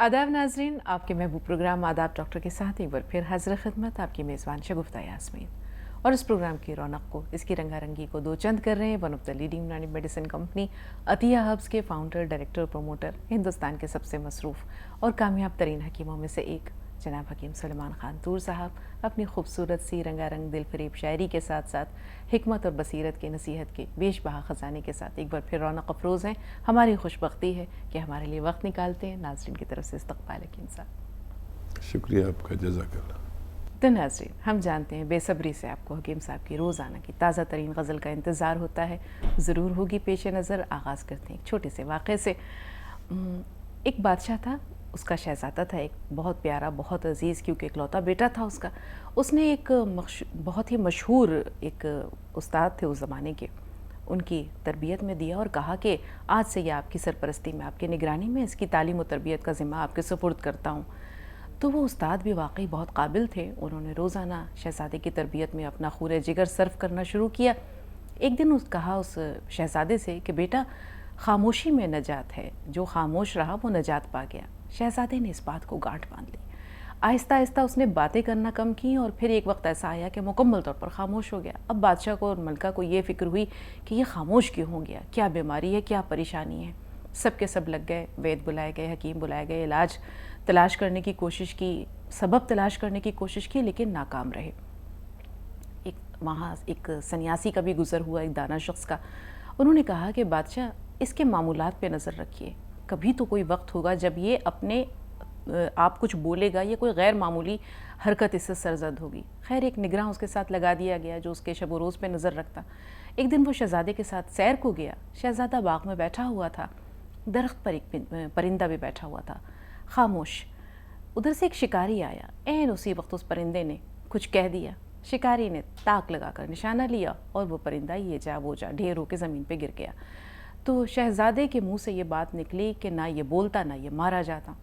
आदाब नाजरीन, आपके महबूब प्रोग्राम आदाब डॉक्टर के साथ एक बार फिर हाजिर खिदमत आपकी मेज़बान शगुफ्ता यास्मीन। और इस प्रोग्राम की रौनक को, इसकी रंगारंगी को दो चंद कर रहे हैं वन ऑफ द लीडिंग यूनानी मेडिसिन कंपनी अतिया हर्ब्स के फाउंडर, डायरेक्टर, प्रमोटर, हिंदुस्तान के सबसे मसरूफ़ और कामयाब तरीन हकीमों में से एक जनाब हकीम सुलेमान खान तूर साहब अपनी खूबसूरत सी रंगारंग दिल फरेब शायरी के साथ साथ हिकमत और बसीरत के नसीहत के बेशबहा ख़जाने के साथ एक बार फिर रौनक अफरोज़ हैं। हमारी खुशबख्ती है कि हमारे लिए वक्त निकालते हैं। नाज़रीन की तरफ से इस्तक़बाल हकीम साहब। शुक्रिया आपका, जज़ाकल्लाह। तो नाज़रीन, हम जानते हैं बेसब्री से आपको हकीम साहब की रोज़ाना की ताज़ा तरीन गज़ल का इंतज़ार होता है, ज़रूर होगी पेश नज़र। आगाज़ करते हैं एक छोटे से वाक़े से। एक बादशाह था, उसका शहज़ादा था, एक बहुत प्यारा, बहुत अज़ीज़, क्योंकि इकलौता बेटा था उसका। उसने एक बहुत ही मशहूर एक उस्ताद थे उस ज़माने के, उनकी तरबियत में दिया और कहा कि आज से यह आपकी सरपरस्ती में, आपकी निगरानी में इसकी तालीम और तरबियत का ज़िम्मा आपके सुपुर्द करता हूँ। तो वो उस्ताद भी वाकई बहुत काबिल थे। उन्होंने रोज़ाना शहज़ादे की तरबियत में अपना खून जिगर सर्फ करना शुरू किया। एक दिन कहा उस शहज़ादे से कि बेटा, खामोशी में नजात है, जो खामोश रहा वो नजात पा गया। शहज़ादे ने इस बात को गांठ बांध ली। आहिस्ता आहिस्ता उसने बातें करना कम की और फिर एक वक्त ऐसा आया कि मुकम्मल तौर पर खामोश हो गया। अब बादशाह को और मलका को ये फ़िक्र हुई कि ये खामोश क्यों हो गया, क्या बीमारी है, क्या परेशानी है। सब के सब लग गए, वैद बुलाए गए, हकीम बुलाए गए, इलाज तलाश करने की कोशिश की, सबब तलाश करने की कोशिश की, लेकिन नाकाम रहे। वहाँ एक सन्यासी का भी गुज़र हुआ, एक दाना शख्स का। उन्होंने कहा कि बादशाह, इसके मामूलात पे नज़र रखिए, कभी तो कोई वक्त होगा जब ये अपने आप कुछ बोलेगा या कोई गैर मामूली हरकत इससे सरजद होगी। खैर, एक निगरान उसके साथ लगा दिया गया जो उसके शब व रोज़ पे नज़र रखता। एक दिन वो शहज़ादे के साथ सैर को गया। शहज़ादा बाग में बैठा हुआ था, दरख्त पर एक परिंदा भी बैठा हुआ था, खामोश। उधर से एक शिकारी आया। ऐन उसी वक्त उस परिंदे ने कुछ कह दिया। शिकारी ने ताक लगाकर निशाना लिया और वो परिंदा ये जा वो जा ढेर होकर ज़मीन पे गिर गया। तो शहज़ादे के मुंह से ये बात निकली कि ना ये बोलता ना ये मारा जाता।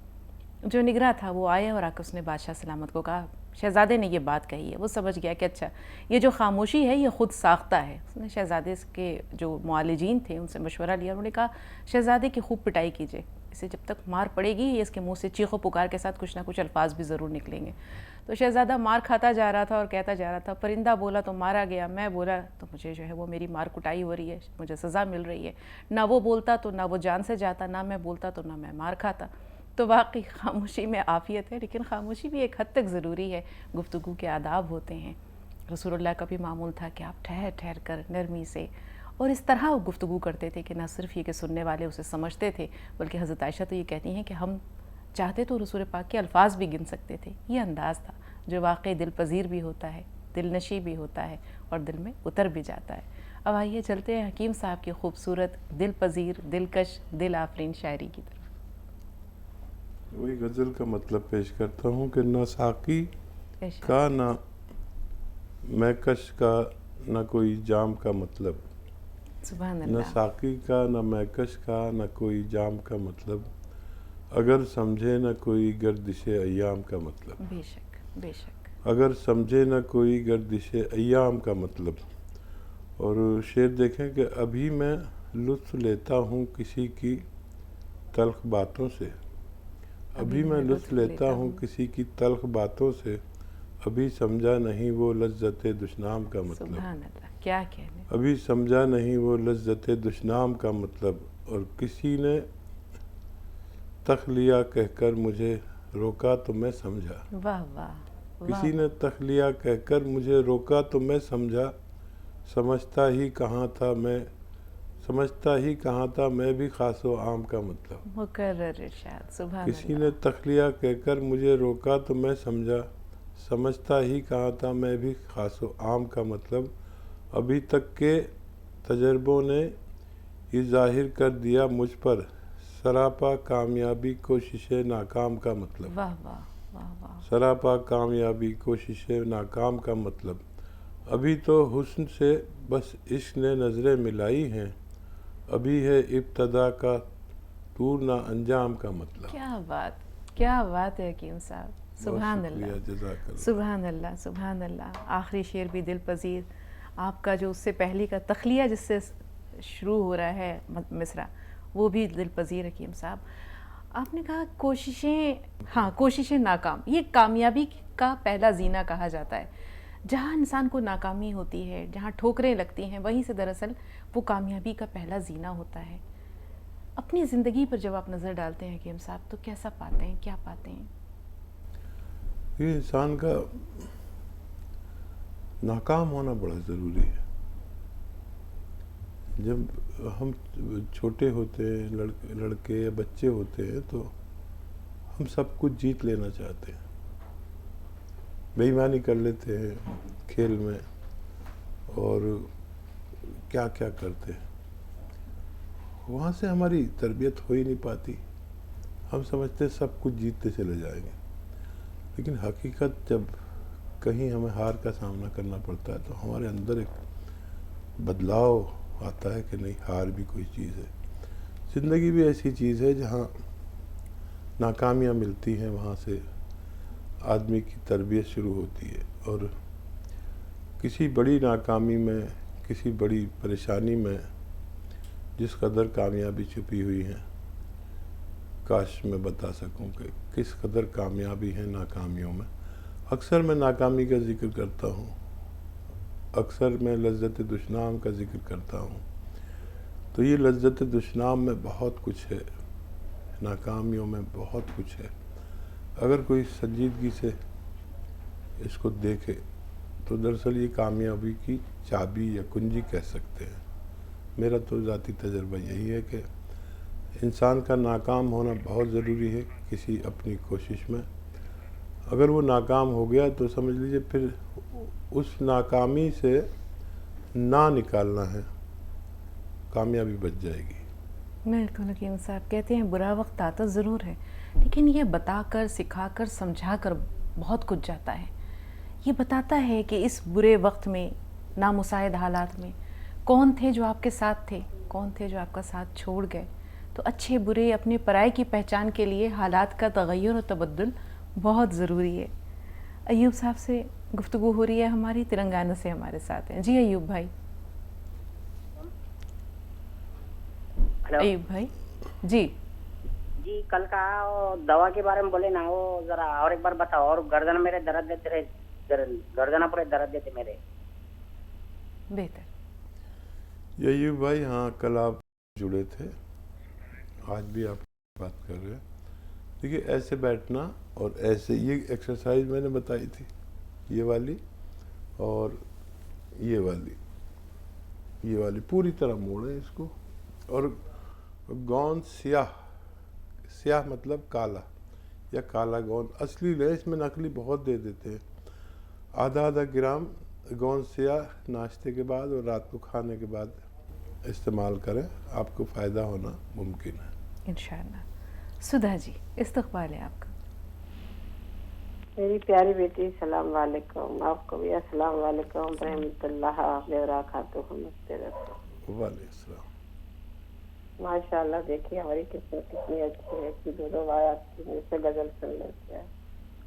जो निगरान था वो आया और आकर उसने बादशाह सलामत को कहा, शहज़ादे ने ये बात कही है। वो समझ गया कि अच्छा, ये जो खामोशी है ये ख़ुद साख्ता है। उसने शहज़ादे के जो मुआलिजीन थे उनसे मशवरा लिया। उन्होंने कहा, शहज़ादे की खूब पिटाई कीजिए, इसे जब तक मार पड़ेगी ये इसके मुंह से चीखो पुकार के साथ कुछ ना कुछ अल्फाज भी ज़रूर निकलेंगे। तो शहज़ादा मार खाता जा रहा था और कहता जा रहा था, परिंदा बोला तो मारा गया, मैं बोला तो मुझे जो है वो मेरी मार कुटाई हो रही है, मुझे सज़ा मिल रही है। ना वो बोलता तो ना वो जान से जाता, ना मैं बोलता तो ना मैं मार खाता। तो वाकई खामोशी में आफ़ियत है, लेकिन खामोशी भी एक हद तक ज़रूरी है। गुफ्तगू के आदाब होते हैं। रसूलुल्लाह का भी मामूल था कि आप ठहर ठहर कर नरमी से और इस तरह वो गुफ्तगू करते थे कि ना सिर्फ ये कि सुनने वाले उसे समझते थे, बल्कि हज़रत आयशा तो ये कहती हैं कि हम चाहते तो रसूल पाक के अल्फाज भी गिन सकते थे। ये अंदाज़ था जो वाकई दिल पजीर भी होता है, दिल नशी भी होता है और दिल में उतर भी जाता है। अब आइए चलते हैं हकीम साहब की खूबसूरत, दिल पजीर, दिलकश, दिल आफरीन शायरी की तरफ। वही गज़ल का मतलब पेश करता हूँ कि ना साकी का, ना मैकश का, ना कोई जाम का मतलब। न साकी का, न मैकश का, न कोई जाम का मतलब, अगर समझे न कोई गर्दिशे अय्याम का मतलब। बेशक बेशक। अगर समझे न कोई गर्दिशे अय्याम का मतलब। और शेर देखें कि अभी मैं लुत्फ़ लेता हूँ किसी की तल्ख़ बातों से, अभी मैं लुत्फ़ लेता हूँ किसी की तल्ख़ बातों से, अभी समझा नहीं वो लज़्ज़त दुश्नाम का मतलब। सुभान अल्लाह, क्या कहने। अभी समझा नहीं वो लज़्ज़त दुश्नाम का मतलब। और किसी ने तख़लिया कहकर मुझे रोका तो मैं समझा। वाह वाह। किसी ने तख़लिया कहकर मुझे रोका तो मैं समझा, समझता ही कहाँ था मैं, समझता ही कहाँ था मैं भी ख़ासो आम का मतलब। मुकर्रर इरशाद, सुभान किसी अल्लाह। ने तख़लिया कहकर मुझे रोका तो मैं समझा, समझता ही कहाँ था मैं भी ख़ासो आम का मतलब। अभी तक के तजर्बों ने ये ज़ाहिर कर दिया मुझ पर, सरापा कामयाबी कोशिशे नाकाम का मतलब। वाह वाह वाह वाह। सरापा कामयाबी कोशिशे नाकाम का मतलब। अभी तो हुस्न से बस इश्क ने नज़रें मिलाई हैं, अभी है इब्तदा का तूर ना अंजाम का मतलब। क्या बात है हकीम साहब, सुभान अल्लाह, जज़ाकल्लाह। सुभान अल्लाह, सुभान अल्लाह। आखिरी शेर भी दिल पजीर, आपका जो उससे पहले का तखलिया जिससे शुरू हो रहा है मिसरा, वो भी दिल पजीर हकीम साहब। आपने कहा कोशिशें, हाँ कोशिशें नाकाम, ये कामयाबी का पहला जीना कहा जाता है। जहाँ इंसान को नाकामी होती है, जहाँ ठोकरें लगती हैं, वहीं से दरअसल वो कामयाबी का पहला जीना होता है। अपनी ज़िंदगी पर जब आप नज़र डालते हैं हकीम साहब, तो कैसा पाते हैं, क्या पाते हैं? ये इंसान का नाकाम होना बड़ा ज़रूरी है। जब हम छोटे होते हैं, लड़के या बच्चे होते हैं, तो हम सब कुछ जीत लेना चाहते हैं, बेईमानी कर लेते हैं खेल में और क्या क्या करते हैं। वहाँ से हमारी तरबियत हो ही नहीं पाती। हम समझते हैं सब कुछ जीतते चले जाएंगे, लेकिन हकीकत जब कहीं हमें हार का सामना करना पड़ता है तो हमारे अंदर एक बदलाव आता है कि नहीं, हार भी कोई चीज़ है। ज़िंदगी भी ऐसी चीज़ है जहाँ नाकामियाँ मिलती हैं, वहाँ से आदमी की तरबियत शुरू होती है। और किसी बड़ी नाकामी में, किसी बड़ी परेशानी में जिस कदर कामयाबी छुपी हुई है, काश मैं बता सकूं कि किस कदर कामयाबी है नाकामियों में। अक्सर मैं नाकामी का जिक्र करता हूँ, अक्सर मैं लज्जत दुश्नाम का जिक्र करता हूँ। तो ये लज्जत दुश्नाम में बहुत कुछ है, नाकामियों में बहुत कुछ है। अगर कोई संजीदगी से इसको देखे तो दरअसल ये कामयाबी की चाबी या कुंजी कह सकते हैं। मेरा तो ज़ाती तजर्बा यही है कि इंसान का नाकाम होना बहुत ज़रूरी है किसी अपनी कोशिश में। अगर वो नाकाम हो गया तो समझ लीजिए फिर उस नाकामी से ना निकालना है, कामयाबी बच जाएगी। बिल्कुल हकीम साहब, कहते हैं बुरा वक्त आता ज़रूर है, लेकिन ये बताकर, सिखाकर, समझाकर बहुत कुछ जाता है। ये बताता है कि इस बुरे वक्त में, नामुसाइद हालात में कौन थे जो आपके साथ थे, कौन थे जो आपका साथ छोड़ गए। तो अच्छे बुरे, अपने पराये की पहचान के लिए हालात का तगय्युर और तबद्दुल बहुत ज़रूरी है। अयूब साहब से गुफ्तगू हो रही है हमारी, तेलंगाना से हमारे साथ हैं। जी अयूब भाई। अयूब भाई जी। जी, कल का दवा के बारे में बोले ना, वो जरा और एक बार बताओ। और गर्दन मेरे दर्द देते रहे, गर्दन पूरे दर्द देते मेरे। बेहतर। अयूब भाई, हाँ कल आप जुड़े थे, आज भी आप बात कर रहे हैं। देखिए, ऐसे बैठना और ऐसे, ये एक्सरसाइज मैंने बताई थी, ये वाली और ये वाली पूरी तरह मोड़ें इसको। और गोंद स्याह मतलब काला या काला गोंद असली ले, इसमें नकली बहुत दे देते हैं। आधा ग्राम गोंद स्याह नाश्ते के बाद और रात को खाने के बाद इस्तेमाल करें, आपको फ़ायदा होना मुमकिन है इंशाअल्लाह। सुधा जी, इस्तक़बाल है आपका। मेरी प्यारी बेटी, सलाम वालेकुम। आपको भी अस्सलाम वालेकुम रहमतुल्लाह वबरकातुहू। वालेकुम। माशाल्लाह, देखिए हमारी किस्मत कितनी अच्छी है कि दो भाई आपकी मुझ से गजल सुन लेते हैं,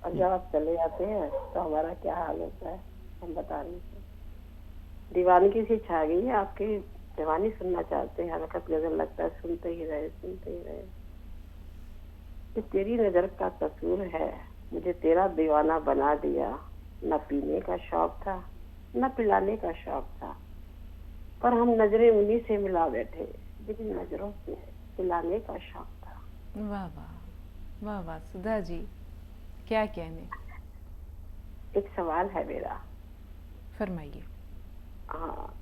और जब आप चले जाते हैं तो हमारा क्या हाल होता है हम बता नहीं सकते। दीवानगी सी छा गई है, आपकी दीवानी सुनना चाहते हैं, हर वक्त गजल लगता है, सुनते ही रहे। कि तेरी नजर का कसूर है, मुझे तेरा दीवाना बना दिया। न पीने का शौक था, न पिलाने का शौक था, पर हम नजरें उन्हीं से मिला बैठे जिन नजरों से पिलाने का शौक था। वाह वाह, वाह वाह सुधा जी, क्या कहने। एक सवाल है मेरा। फरमाइए। हाँ,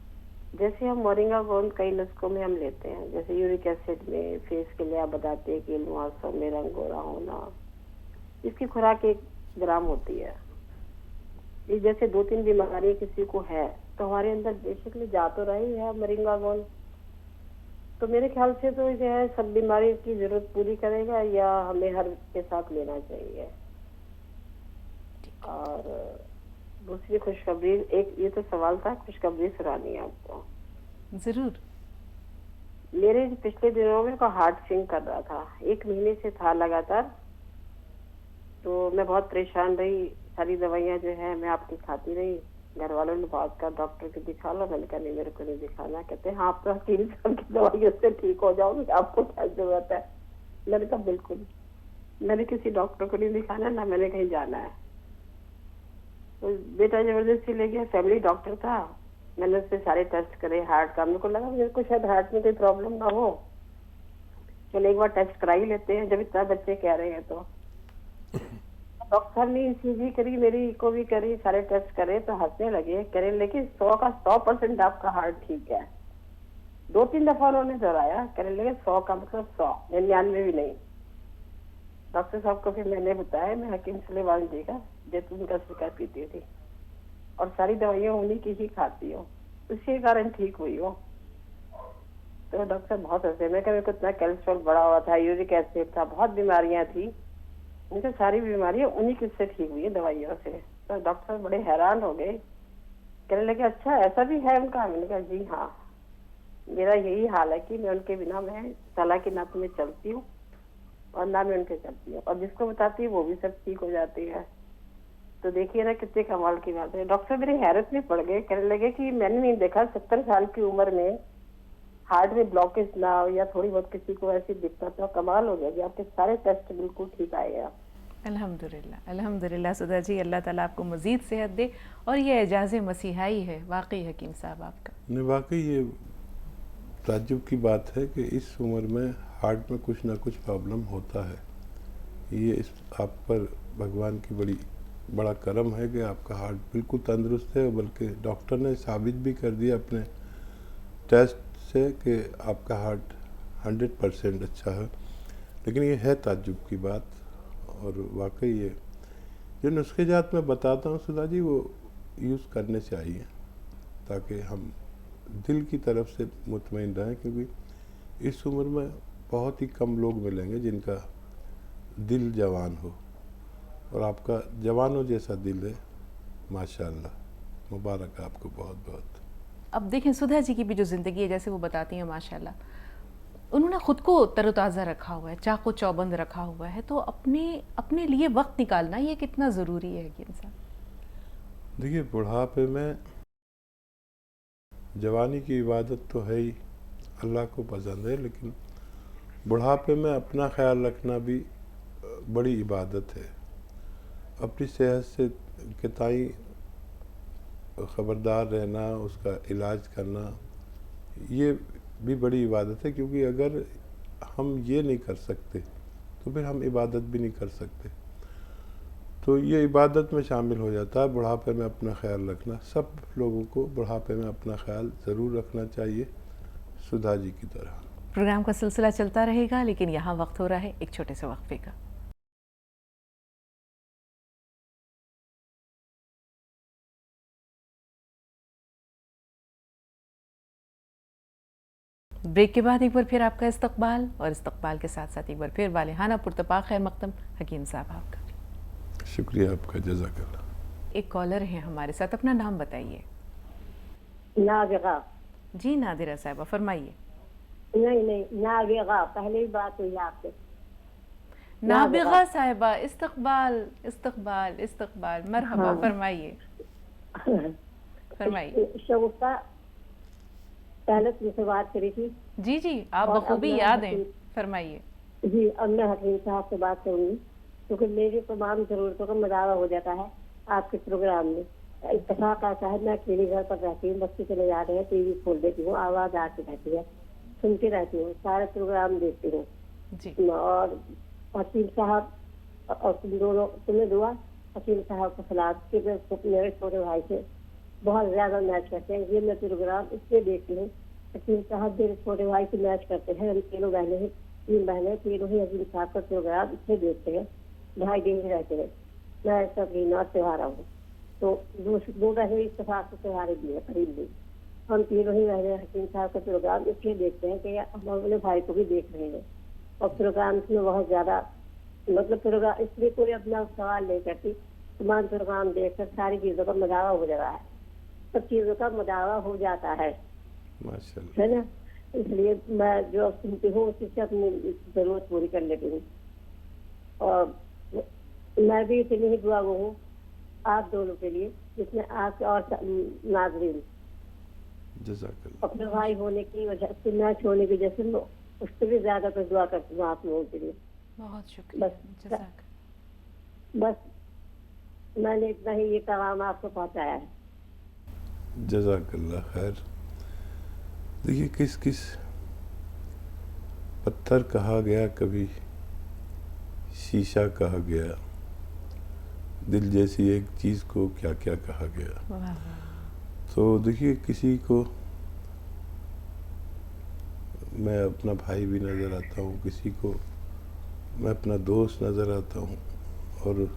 जैसे हम मोरिंगा गोंद कई नुस्खों में हम लेते हैं, जैसे यूरिक एसिड में, फेस के लिए आप बताते हैं कि मुहासों में रंग गोरा होना, इसकी खुराक 1 ग्राम होती है। ये जैसे 2-3 बीमारी किसी को है तो हमारे अंदर बेसिकली जा तो रही है मोरिंगा गोंद, तो मेरे ख्याल से तो जो है सब बीमारी की जरूरत पूरी करेगा, या हमें हर के साथ लेना चाहिए। और दूसरी खुशखबरी, एक ये तो सवाल था, खुशखबरी सुनानी है आपको। जरूर। मेरे पिछले दिनों में हार्ट सिंक कर रहा था, 1 महीने से था लगातार, तो मैं बहुत परेशान रही। सारी दवाइयाँ जो है मैं आपकी खाती रही। घर वालों ने बात का डॉक्टर को दिखा लो, मैंने कहा नहीं, मेरे को नहीं दिखाना। कहते हैं हाँ, आप तो 3 साल की दवाइयों से ठीक हो जाओगे, आपको क्या जरूरत है। मैंने कहा बिल्कुल, मैंने किसी डॉक्टर को नहीं दिखाना, ना मैंने कहीं जाना है। तो बेटा जबरदस्ती ले गया, फैमिली डॉक्टर था। मैंने उससे सारे टेस्ट करे हार्ट का, मेरे को लगा मेरे को शायद हार्ट में कोई प्रॉब्लम ना हो, चलो एक बार टेस्ट करा ही लेते हैं जब इतना बच्चे कह रहे हैं। तो डॉक्टर ने ईसीजी करी, मेरी को भी करी, सारे टेस्ट करे तो हंसने लगे, करे लेकिन 100 का 100% आपका हार्ट ठीक है। 2-3 दफा उन्होंने दोहराया, कहने लगे 100 का मतलब 100, 99 भी नहीं। डॉक्टर साहब को फिर मैंने बताया मैं हकीम सुलेमान जी का जैतून का सिरका पीती थी और सारी दवाइयाँ उन्हीं की ही खाती हूँ, उसी के कारण ठीक हुई हो। तो डॉक्टर बहुत हंसे, मैं कहा मेरे को इतना कोलेस्ट्रॉल बढ़ा हुआ था, यूरिक एसिड था, बहुत बीमारियां थी, मुझे सारी बीमारियां उन्हीं किससे ठीक हुई है दवाइयों से। तो डॉक्टर बड़े हैरान हो गए, कहने लगे अच्छा ऐसा भी है उनका। मैंने कहा जी हाँ, मेरा यही हाल है कि मैं उनके बिना मैं सलाह की ना तो मैं चलती हूँ और ना मैं उनके चलती हूँ, और जिसको बताती हूँ वो भी सब ठीक हो जाती है। तो देखिए ना कितने कमाल की बात है। डॉक्टर मेरे हैरत में पड़ गए, कहने लगे कि मैंने नहीं देखा 70 साल की उम्र में हार्ट में ब्लॉकेज ना हो या थोड़ी बहुत किसी को ऐसी दिक्कत हो, कमाल हो गया कि आपके सारे टेस्ट बिल्कुल ठीक आए हैं। अल्हम्दुलिल्लाह, अल्हम्दुलिल्लाह सुधा जी, अल्लाह ताला आपको मज़ीद सेहत दे। और ये एजाज़ मसीहाई है वाकई हकीम साहब आपका। नहीं, वाकई ये ताज्जुब की बात है कि इस उम्र में हार्ट में कुछ ना कुछ प्रॉब्लम होता है। ये इस आप पर भगवान की बड़ा करम है कि आपका हार्ट बिल्कुल तंदुरुस्त है, बल्कि डॉक्टर ने साबित भी कर दिया अपने टेस्ट से कि आपका हार्ट 100% अच्छा है। लेकिन ये है ताज्जुब की बात, और वाकई ये जो नुस्खे जात मैं बताता हूँ सुधा जी, वो यूज़ करने चाहिए ताकि हम दिल की तरफ से मुतमईन रहें, क्योंकि इस उम्र में बहुत ही कम लोग मिलेंगे जिनका दिल जवान हो, और आपका जवानों जैसा दिल है, माशाअल्लाह, मुबारक आपको बहुत बहुत। अब देखें सुधा जी की भी जो ज़िंदगी है, जैसे वो बताती हैं माशाल्लाह, उन्होंने ख़ुद को तरोताज़ा रखा हुआ है, चाको चौबंद रखा हुआ है, तो अपने लिए वक्त निकालना ये कितना ज़रूरी है हकीम साहब? देखिए, बुढ़ापे में जवानी की इबादत तो है ही, अल्लाह को पसंद है, लेकिन बुढ़ापे में अपना ख्याल रखना भी बड़ी इबादत है। अपनी सेहत से के ताई ख़बरदार रहना, उसका इलाज करना, ये भी बड़ी इबादत है, क्योंकि अगर हम ये नहीं कर सकते तो फिर हम इबादत भी नहीं कर सकते। तो ये इबादत में शामिल हो जाता है बुढ़ापे में अपना ख्याल रखना। सब लोगों को बुढ़ापे में अपना ख्याल ज़रूर रखना चाहिए, सुधा जी की तरह। प्रोग्राम का सिलसिला चलता रहेगा, लेकिन यहाँ वक्त हो रहा है एक छोटे से वक्फे का। ब्रेक के बाद एक बार फिर आपका इस्तकबाल, और इस्तकबाल के साथ साथ एक बार फिर वालिहाना पुरतपाक खैर मकदम हकीम साहब आपका। शुक्रिया आपका, जज़ाकल्लाह। एक कॉलर है हमारे साथ, अपना नाम बताइए। नाबिगा। जी नादिरा साहिबा, फरमाइए। नहीं नाबिगा, पहले ही बात हुई आपसे। नाबिगा साहिबा, इस्तकबाल इस्तकबाल इस्तकबाल, मरहबा, हाँ। फरमाइए फरमाइए। शगुफ्ता पहले तुमसे बात करी थी। जी जी, आप और बखूबी अब मैं याद हैं, हकीम- फरमाइए। जी, अब मैं हकीम साहब से बात करूंगी, क्योंकि मेरी तमाम जरूरतों का मदावा हो जाता है आपके प्रोग्राम में। इत्तेफाक आता है, मैं अकेली घर पर रहती हूँ, बच्चे चले जाते हैं, टीवी खोल देती हूँ, आवाज आती रहती है, सुनती रहती हूँ, सारे प्रोग्राम देखती हूँ। जी। और हकीम साहब और तुम दोनों, तुम्हें दुआ, हकीम साहब को सलाद के मेरे छोटे भाई से बहुत ज्यादा मैच करते हैं। ये मैं प्रोग्राम इसलिए देखती हूँ, हकीम साहब मेरे छोटे भाई से मैच करते हैं। हम तीनों बहने हैं, 3 बहनें, तीनों ही हकीम साहब का प्रोग्राम इसलिए देखते हैं, भाई दिन रहते हैं। मैं सब रीना त्योहार हूँ, तो 2 बहनें इत्तेफाक से त्योहार भी है, करीब भी। हम तीनों ही बहनें हकीम साहब का प्रोग्राम इसलिए देखते हैं कि हम अपने भाई को भी देख रहे हैं, और प्रोग्राम में बहुत ज्यादा मतलब प्रोग्राम इसलिए कोई अपना सवाल नहीं करती, तमाम प्रोग्राम देखकर सारी चीजों का मदावा हो जा रहा है, सब चीजों का मदावा हो जाता है, माशाअल्लाह। है ना। इसलिए मैं जो सुनती हूँ उसी से अपनी जरूरत पूरी कर लेती हूँ। और मैं भी इतनी ही दुआ हूँ आप दोनों के लिए, जिसमें आप और नाज़रीन जज़ाकल्लाह। अपने भाई होने की वजह से, मैच होने की वजह से उससे भी ज्यादा तो दुआ करती हूँ आप लोगों के लिए। बहुत शुक्रिया। बस। जज़ाक। बस मैंने इतना ही ये पैगाम आपको पहुँचाया है। जज़ाकल्लाह खैर। देखिए किस किस पत्थर कहा गया, कभी शीशा कहा गया, दिल जैसी एक चीज़ को क्या क्या कहा गया। वाह वाह। तो देखिए किसी को मैं अपना भाई भी नज़र आता हूँ, किसी को मैं अपना दोस्त नज़र आता हूँ, और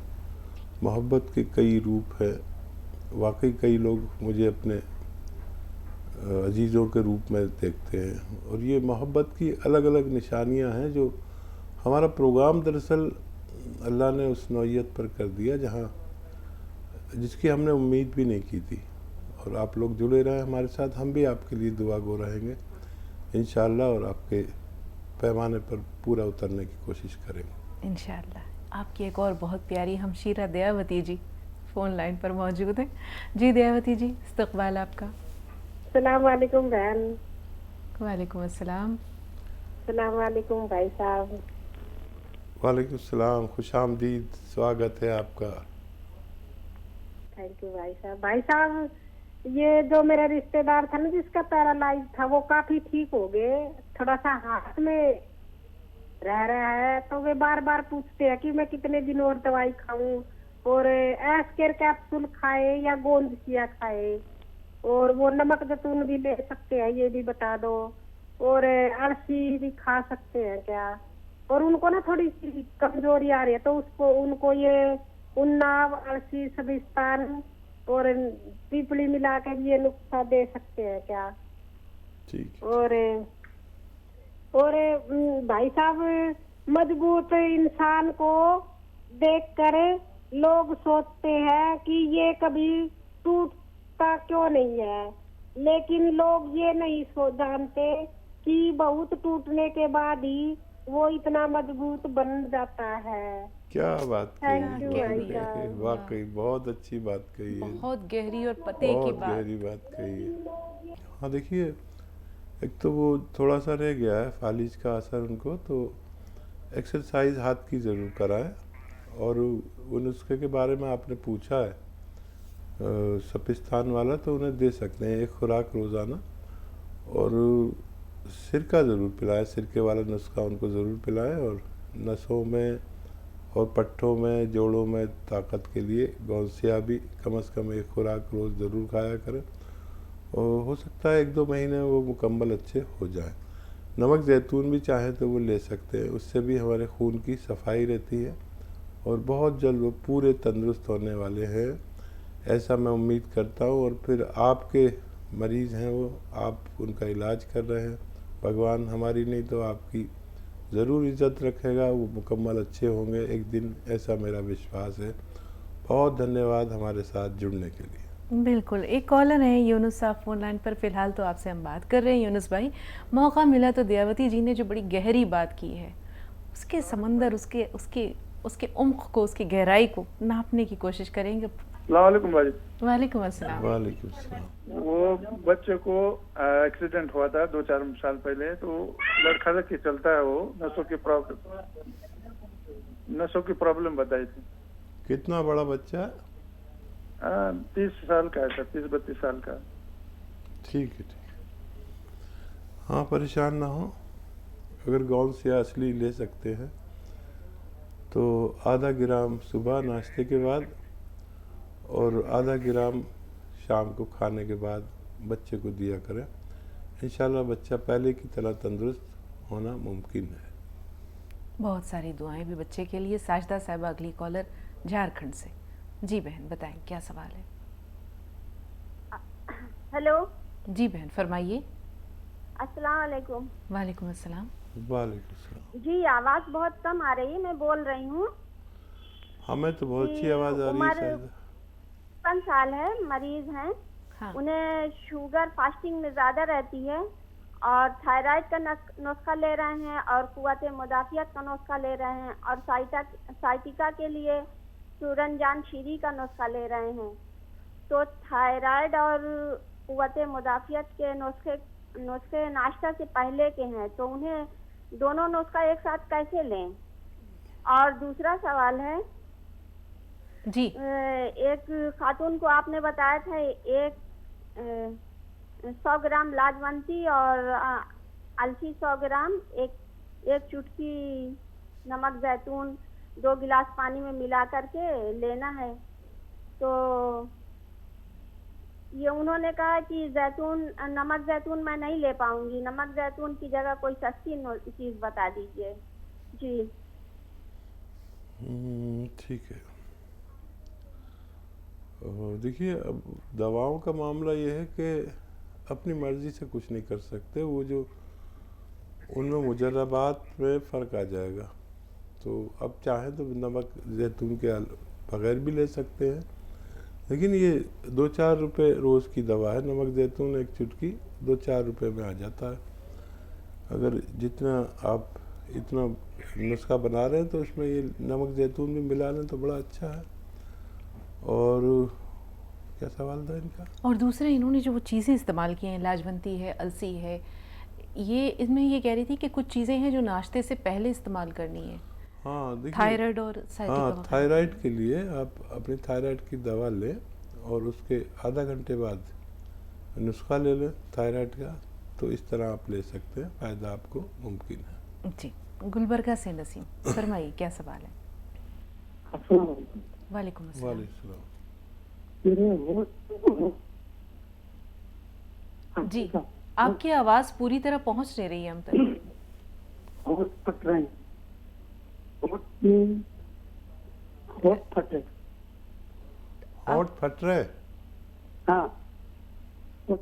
मोहब्बत के कई रूप है। वाकई कई लोग मुझे अपने अजीज़ों के रूप में देखते हैं, और ये मोहब्बत की अलग अलग निशानियां हैं जो हमारा प्रोग्राम दरअसल अल्लाह ने उस नौइयत पर कर दिया जहाँ जिसकी हमने उम्मीद भी नहीं की थी। और आप लोग जुड़े रहें हमारे साथ, हम भी आपके लिए दुआ गो रहेंगे इंशाअल्लाह, और आपके पैमाने पर पूरा उतरने की कोशिश करेंगे इंशाअल्लाह। आपकी एक और बहुत प्यारी हमशीरा दयावती जी फ़ोन लाइन पर मौजूद हैं। जी दयावती जी, इस्तकबाल आपका। सलाम वालेकुम बहन। वालेकुम अस्सलाम। सलाम वालेकुम भाई साहब। वालेकुम सलाम, खुश आमदीद, स्वागत है आपका। थैंक यू भाई साहब। भाई साहब, ये जो मेरा रिश्तेदार था ना जिसका पैरालाइज था, वो काफी ठीक हो गए। थोड़ा सा हाथ में रह रहा है, तो वे बार बार पूछते हैं कि मैं कितने दिन और दवाई खाऊं, और एस्केर कैप्सूल खाए या गोंदसिया खाए, और वो नमक जैतून भी ले सकते हैं, ये भी बता दो, और अलसी भी खा सकते हैं क्या। और उनको ना थोड़ी सी कमजोरी आ रही है, तो उसको उनको ये उन्नाव, अलसी, सबिस्तान और पीपली मिला कर ये नुस्खा दे सकते हैं क्या। ठीक है। और भाई साहब, मजबूत इंसान को देखकर लोग सोचते हैं कि ये कभी टूटता क्यों नहीं है, लेकिन लोग ये नहीं जानते कि बहुत टूटने के बाद ही वो इतना मजबूत बन जाता है। क्या बात कही Thank you, है, भाई साहब। वाकई बहुत अच्छी बात कही है, बहुत गहरी और पते की बहुत बात। गहरी बात कही है। हाँ देखिए, एक तो वो थोड़ा सा रह गया है फालिज का असर उनको, तो एक्सरसाइज हाथ की ज़रूर कराएं। और वो नुस्खे के बारे में आपने पूछा है, सपिस्तान वाला, तो उन्हें दे सकते हैं एक खुराक रोज़ाना, और सिरका ज़रूर पिलाएं, सिरके वाला नुस्खा उनको ज़रूर पिलाएं। और नसों में और पट्ठों में, जोड़ों में ताकत के लिए गौसिया भी कम से कम एक खुराक रोज़ ज़रूर खाया करें, और हो सकता है 1-2 महीने वो मुकम्मल अच्छे हो जाएं। नमक जैतून भी चाहें तो वो ले सकते हैं, उससे भी हमारे खून की सफाई रहती है, और बहुत जल्द वो पूरे तंदुरुस्त होने वाले हैं, ऐसा मैं उम्मीद करता हूँ। और फिर आपके मरीज़ हैं वो, आप उनका इलाज कर रहे हैं, भगवान हमारी नहीं तो आपकी ज़रूर इज़्ज़त रखेगा, वो मुकम्मल अच्छे होंगे एक दिन, ऐसा मेरा विश्वास है। बहुत धन्यवाद हमारे साथ जुड़ने के लिए। बिल्कुल। एक कॉलर है यूनुस साहब फ़ोन लाइन पर, फ़िलहाल तो आपसे हम बात कर रहे हैं यूनुस भाई। मौका मिला तो दयावती जी ने जो बड़ी गहरी बात की है, उसके समंदर, उसके उम्क़ को, उसकी गहराई को नापने की कोशिश करेंगे। वालेकुम भाई। वालेकुम अस्सलाम। वालेकुम सलाम। वो बच्चे को एक्सीडेंट हुआ था 2-4 साल पहले, तो लड़का के चलता है, वो नसों की प्रॉब्लम बताई थी। कितना बड़ा बच्चा है? 30 साल का है सर, 30-32 साल का। ठीक है, ठीक है। हाँ, परेशान ना हो, अगर गौंस या असली ले सकते हैं तो आधा ग्राम सुबह नाश्ते के बाद और आधा ग्राम शाम को खाने के बाद बच्चे को दिया करें। इंशाल्लाह बच्चा पहले की तरह तंदुरुस्त होना मुमकिन है। बहुत सारी दुआएं भी बच्चे के लिए। साजदा साहिबा अगली कॉलर झारखंड से। जी बहन, बताएं क्या सवाल है। हेलो जी बहन, फरमाइए। अस्सलाम वालेकुम। वालेकुम अस्सलाम। वालेकुम सलाम। जी, आवाज़ बहुत कम आ रही है, मैं बोल रही हूँ। हमें तो बहुत अच्छी आवाज़ आ रही है। शायद 55 साल है, मरीज हैं। हाँ। उन्हें शुगर फास्टिंग में ज़्यादा रहती है, और थायराइड का नुस्खा ले रहे हैं, और कुव्वत मुदाफ़ियत का नुस्खा ले रहे हैं, और साइटिका के लिए सूरनजान शीरी का नुस्खा ले रहे हैं। तो थायराइड और कुव्वत मुदाफ़ियत के नुस्खे नाश्ता से पहले के हैं, तो उन्हें दोनों नुस्खा एक साथ कैसे लें? और दूसरा सवाल है, जी एक खातून को आपने बताया था 100 ग्राम लाजवंती और अलसी 100 ग्राम, एक चुटकी नमक जैतून 2 गिलास पानी में मिला करके लेना है। तो ये उन्होंने कहा कि नमक जैतून मैं नहीं ले पाऊंगी, नमक जैतून की जगह कोई सस्ती चीज बता दीजिए। जी ठीक है। देखिए, अब दवाओं का मामला ये है कि अपनी मर्जी से कुछ नहीं कर सकते, वो जो उनमें मुजर्रबात में फ़र्क आ जाएगा। तो अब चाहें तो नमक जैतून के बगैर भी ले सकते हैं, लेकिन ये 2-4 रुपये रोज़ की दवा है। नमक जैतून एक चुटकी 2-4 रुपये में आ जाता है। अगर जितना आप इतना नुस्खा बना रहे हैं तो उसमें ये नमक जैतून भी मिला लें तो बड़ा अच्छा है। और क्या सवाल था इनका? और दूसरा, इन्होंने जो वो चीज़ें इस्तेमाल की हैं, लाजवंती है, अलसी है, ये इसमें ये कह रही थी कि कुछ चीज़ें हैं जो नाश्ते से पहले इस्तेमाल करनी है। हाँ, देखिए, थायराइड और साइटिका हाँ, थायराइड के लिए आप अपनी थायराइड की दवा लें और उसके आधा घंटे बाद नुस्खा ले लें थायराइड का, तो इस तरह आप ले सकते हैं, फ़ायदा आपको मुमकिन है। जी। गुलबर्गा से नसीम, फरमाइए क्या सवाल है? वालेकुम अस्सलाम। वालेकुम। जी, आपकी आवाज़ पूरी तरह पहुंच नहीं रही है हम तक। होठ फट रहे हैं, होठ फटे। होठ फट रहे? हाँ, तो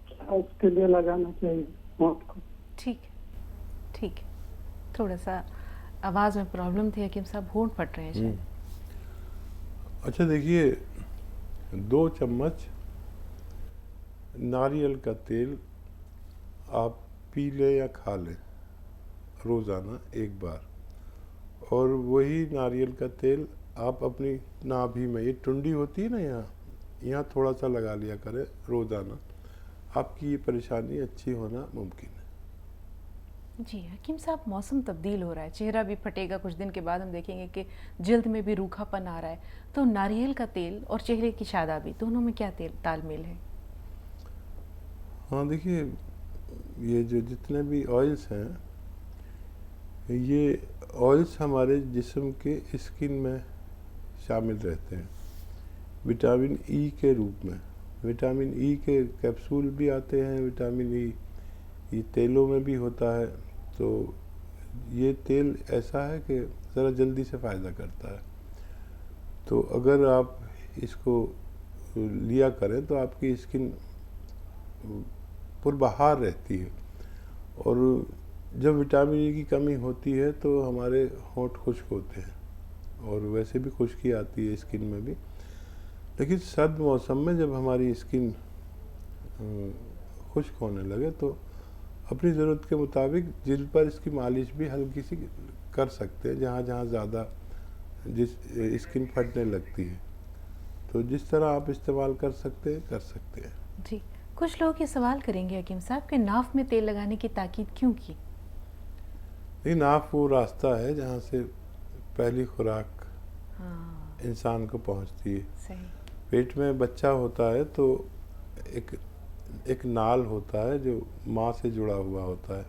क्या उसके लिए लगाना चाहिए होठ को? ठीक ठीक, थोड़ा सा आवाज़ में प्रॉब्लम थी हकीम साहब, होंठ फट रहे हैं शायद। अच्छा, देखिए, 2 चम्मच नारियल का तेल आप पी लें या खा लें रोज़ाना एक बार, और वही नारियल का तेल आप अपनी नाभि में, ये टुंडी होती है ना, यहाँ थोड़ा सा लगा लिया करें रोज़ाना। आपकी ये परेशानी अच्छी होना मुमकिन है। जी हकीम साहब, मौसम तब्दील हो रहा है, चेहरा भी फटेगा, कुछ दिन के बाद हम देखेंगे कि जल्द में भी रूखापन आ रहा है, तो नारियल का तेल और चेहरे की शादाबी दोनों में क्या तालमेल है? हाँ, देखिए, ये जो जितने भी ऑयल्स हैं, ये ऑयल्स हमारे जिस्म के स्किन में शामिल रहते हैं विटामिन ई के रूप में। विटामिन ई के कैप्सूल भी आते हैं, विटामिन ई ये तेलों में भी होता है। तो ये तेल ऐसा है कि ज़रा जल्दी से फ़ायदा करता है। तो अगर आप इसको लिया करें तो आपकी स्किन पुरबहार रहती है। और जब विटामिन ई की कमी होती है तो हमारे होंठ खुश्क होते हैं और वैसे भी खुश्की आती है स्किन में भी। लेकिन सर्द मौसम में जब हमारी स्किन खुश्क होने लगे तो अपनी ज़रूरत के मुताबिक जिल्द पर इसकी मालिश भी हल्की सी कर सकते हैं, जहाँ जहाँ ज़्यादा जिस स्किन फटने लगती है। तो जिस तरह आप इस्तेमाल कर सकते हैं कर सकते हैं। जी, कुछ लोग ये सवाल करेंगे हकीम साहब कि नाफ में तेल लगाने की ताकीद क्यों की? नहीं, नाफ वो रास्ता है जहाँ से पहली खुराक इंसान को पहुँचती है। सही। पेट में बच्चा होता है तो एक नाल होता है जो माँ से जुड़ा हुआ होता है।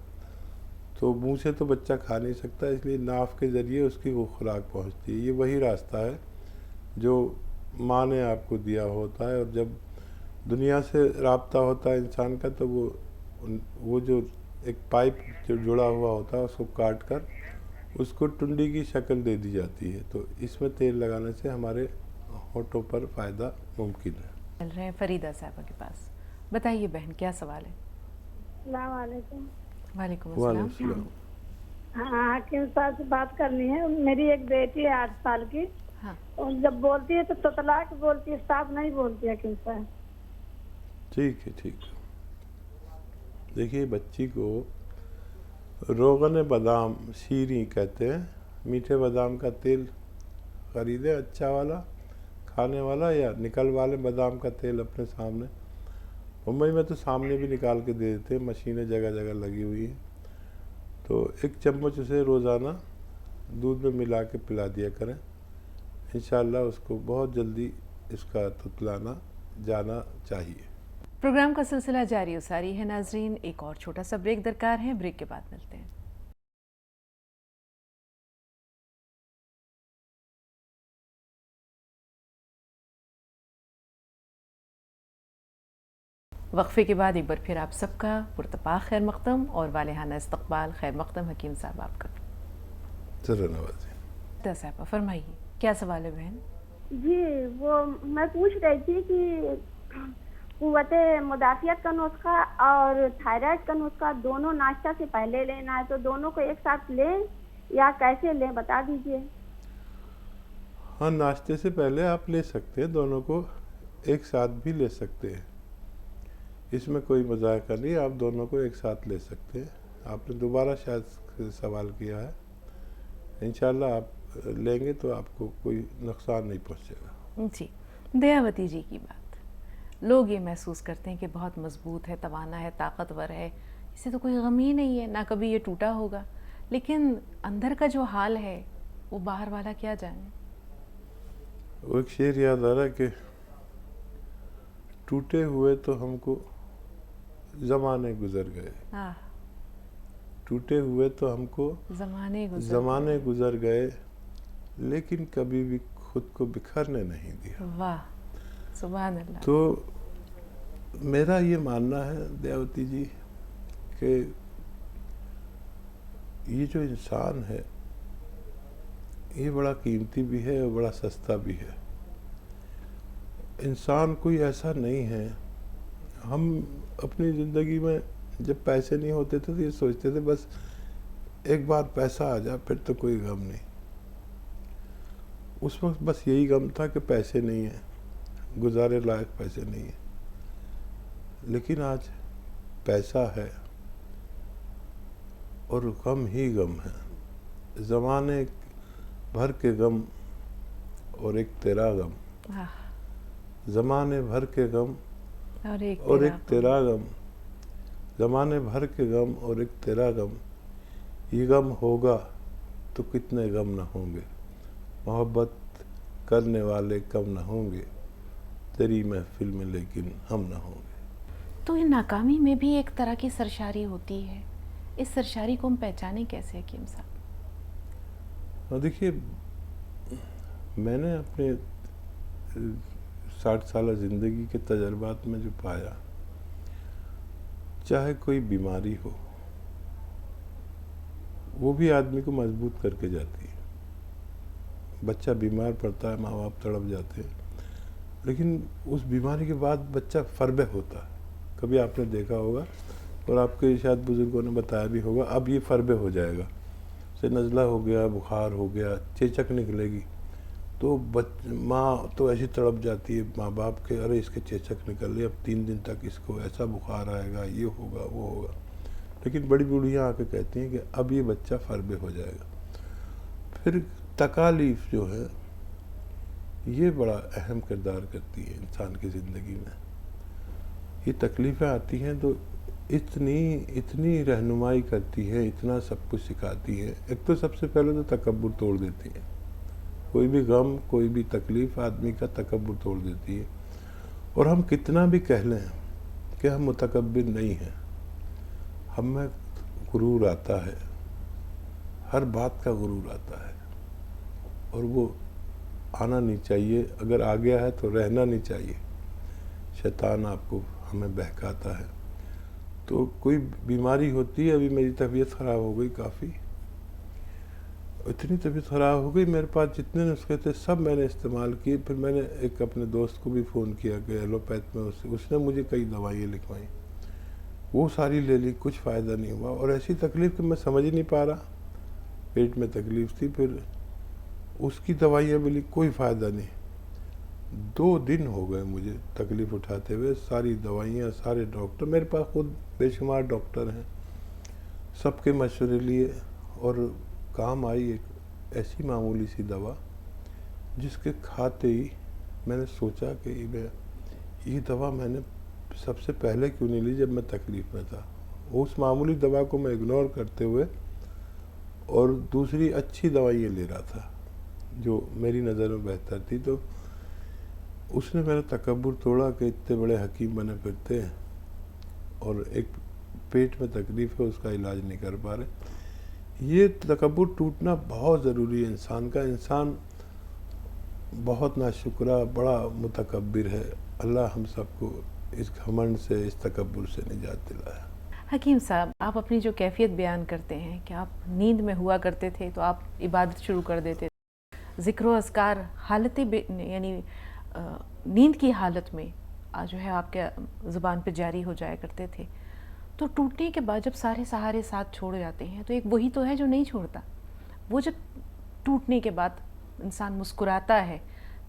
तो मुंह से तो बच्चा खा नहीं सकता, इसलिए नाफ के ज़रिए उसकी वो खुराक पहुँचती है। ये वही रास्ता है जो माँ ने आपको दिया होता है। और जब दुनिया से राब्ता होता है इंसान का तो वो जो एक पाइप जो जुड़ा हुआ होता है उसको काट कर उसको टुंडी की शक्ल दे दी जाती है। तो इसमें तेल लगाने से हमारे होठों पर फ़ायदा मुमकिन है। चल रहे हैं फरीदा साहबा के पास। बताइए बहन, क्या सवाल है? अस्सलाम वालेकुम। वालेकुम अस्सलाम। वालेकुम। हाँ, हकीम साहब से बात करनी है। मेरी एक बेटी है 8 साल की। हाँ। और जब बोलती है तो ततला के बोलती है, साफ नहीं बोलती है हकीम साहब। ठीक है, ठीक है। देखिए, बच्ची को रोगन बादाम शीरी कहते हैं। मीठे बादाम का तेल खरीदें, अच्छा वाला खाने वाला, या निकल वाले बादाम का तेल अपने सामने। मुंबई में तो सामने भी निकाल के दे देते हैं, मशीनें जगह जगह लगी हुई हैं। तो 1 चम्मच उसे रोज़ाना दूध में मिला के पिला दिया करें। इंशाअल्लाह उसको बहुत जल्दी इसका तुतलाना जाना चाहिए। प्रोग्राम का सिलसिला जारी उसारी है नाजरीन, एक और छोटा सा ब्रेक दरकार है, ब्रेक के बाद मिलते हैं। वक्फे के बाद एक बार फिर आप सबका पुरतपाक खैर मक़दम और वालेहाना इस्तक़बाल। खैर मक़दम हकीम साहब आपका। ज़रूर नवाज़ी। साहब फरमाइए, क्या सवाल है बहन? जी, वो मैं पूछ रही थी कि क़ुव्वते मुदाफ़ियत का नुस्खा और थायराइड का नुस्खा दोनों नाश्ता से पहले लेना है, तो दोनों को एक साथ लें या कैसे लें, बता दीजिए। हाँ, नाश्ते से पहले आप ले सकते हैं, दोनों को एक साथ भी ले सकते हैं, इसमें कोई मजाक नहीं, आप दोनों को एक साथ ले सकते हैं। आपने दोबारा शायद सवाल किया है, इंशाल्लाह आप लेंगे तो आपको कोई नुकसान नहीं पहुंचेगा। जी, दयावती जी की बात, लोग ये महसूस करते हैं कि बहुत मजबूत है, तवाना है, ताकतवर है, इसे तो कोई गम ही नहीं है, ना कभी ये टूटा होगा, लेकिन अंदर का जो हाल है वो बाहर वाला क्या जाने। वो एक शेर याद आ रहा है कि टूटे हुए तो हमको ज़माने गुजर गए, टूटे हुए तो हमको ज़माने गुजर गए, लेकिन कभी भी खुद को बिखरने नहीं दिया। वाह, सुभान अल्लाह। तो मेरा ये मानना है दयावती जी कि ये जो इंसान है ये बड़ा कीमती भी है और बड़ा सस्ता भी है। इंसान कोई ऐसा नहीं है, हम अपनी ज़िंदगी में जब पैसे नहीं होते थे तो ये सोचते थे बस एक बार पैसा आ जाए फिर तो कोई गम नहीं। उस वक्त बस यही गम था कि पैसे नहीं है, गुजारे लायक पैसे नहीं है। लेकिन आज पैसा है और गम ही गम है, ज़माने भर के गम और एक तेरा गम, ज़माने भर के गम और एक तेरा गम, ज़माने भर के गम और एक तेरा गम, ये गम होगा तो कितने गम न होंगे, मोहब्बत करने वाले कम न होंगे, तेरी महफिल में लेकिन हम न होंगे। तो इन नाकामी में भी एक तरह की सरशारी होती है, इस सरशारी को हम पहचाने कैसे हकीम साहब? देखिए, मैंने अपने 60 साल ज़िंदगी के तजर्बात में जो पाया, चाहे कोई बीमारी हो वो भी आदमी को मजबूत करके जाती है। बच्चा बीमार पड़ता है, माँ बाप तड़प जाते हैं, लेकिन उस बीमारी के बाद बच्चा फरबे होता है। कभी आपने देखा होगा और आपके शायद बुजुर्गों ने बताया भी होगा, अब ये फरबे हो जाएगा, से नज़ला हो गया, बुखार हो गया, चेचक निकलेगी, तो माँ तो ऐसी तड़प जाती है माँ बाप के, अरे इसके चेचक निकल रही, अब 3 दिन तक इसको ऐसा बुखार आएगा, ये होगा वो होगा। लेकिन बड़ी बूढ़ियाँ आके कहती हैं कि अब ये बच्चा फरबे हो जाएगा। फिर तकालीफ जो है ये बड़ा अहम किरदार करती है इंसान की ज़िंदगी में। ये तकलीफ़ें आती हैं तो इतनी रहनुमाई करती है, इतना सब कुछ सिखाती है। एक तो सबसे पहले तो तकब्बुर तोड़ देती है, कोई भी गम कोई भी तकलीफ़ आदमी का तकब्बुर तोड़ देती है। और हम कितना भी कह लें कि हम मुतकब्बिर नहीं हैं, हम में गुरूर आता है, हर बात का गुरूर आता है और वो आना नहीं चाहिए। अगर आ गया है तो रहना नहीं चाहिए। शैतान आपको हमें बहकाता है। तो कोई बीमारी होती है, अभी मेरी तबीयत ख़राब हो गई, काफ़ी इतनी तबीयत ख़राब हो गई, मेरे पास जितने नुस्खे थे सब मैंने इस्तेमाल किए। फिर मैंने एक अपने दोस्त को भी फ़ोन किया कि एलोपैथ में, उसने मुझे कई दवाइयाँ लिखवाई, वो सारी ले ली, कुछ फ़ायदा नहीं हुआ। और ऐसी तकलीफ़ कि मैं समझ ही नहीं पा रहा, पेट में तकलीफ़ थी, फिर उसकी दवाइयाँ भी ली, कोई फ़ायदा नहीं। 2 दिन हो गए मुझे तकलीफ़ उठाते हुए, सारी दवाइयाँ, सारे डॉक्टर, मेरे पास खुद बेशुमार डॉक्टर हैं, सबके मशवरे लिए, और काम आई एक ऐसी मामूली सी दवा जिसके खाते ही मैंने सोचा कि ये दवा मैंने सबसे पहले क्यों नहीं ली जब मैं तकलीफ़ में था। उस मामूली दवा को मैं इग्नोर करते हुए और दूसरी अच्छी दवाइयाँ ले रहा था जो मेरी नज़र में बेहतर थी। तो उसने मेरा तकब्बुर तोड़ा कि इतने बड़े हकीम बने फिरते हैं और एक पेट में तकलीफ़ है, उसका इलाज नहीं कर पा रहे। ये तकब्बुर टूटना बहुत ज़रूरी है इंसान का। इंसान बहुत नाशुक्रा, बड़ा मुतकब्बिर है। अल्लाह हम सबको इस घमंड से, इस तकब्बुर से निजात दिलाए। हकीम साहब, आप अपनी जो कैफियत बयान करते हैं कि आप नींद में हुआ करते थे तो आप इबादत शुरू कर देते थे, ज़िक्र अस्कार हालत यानी नींद की हालत में जो है आपके ज़ुबान पे जारी हो जाया करते थे। तो टूटने के बाद जब सारे सहारे साथ छोड़ जाते हैं तो एक वही तो है जो नहीं छोड़ता। वो जब टूटने के बाद इंसान मुस्कुराता है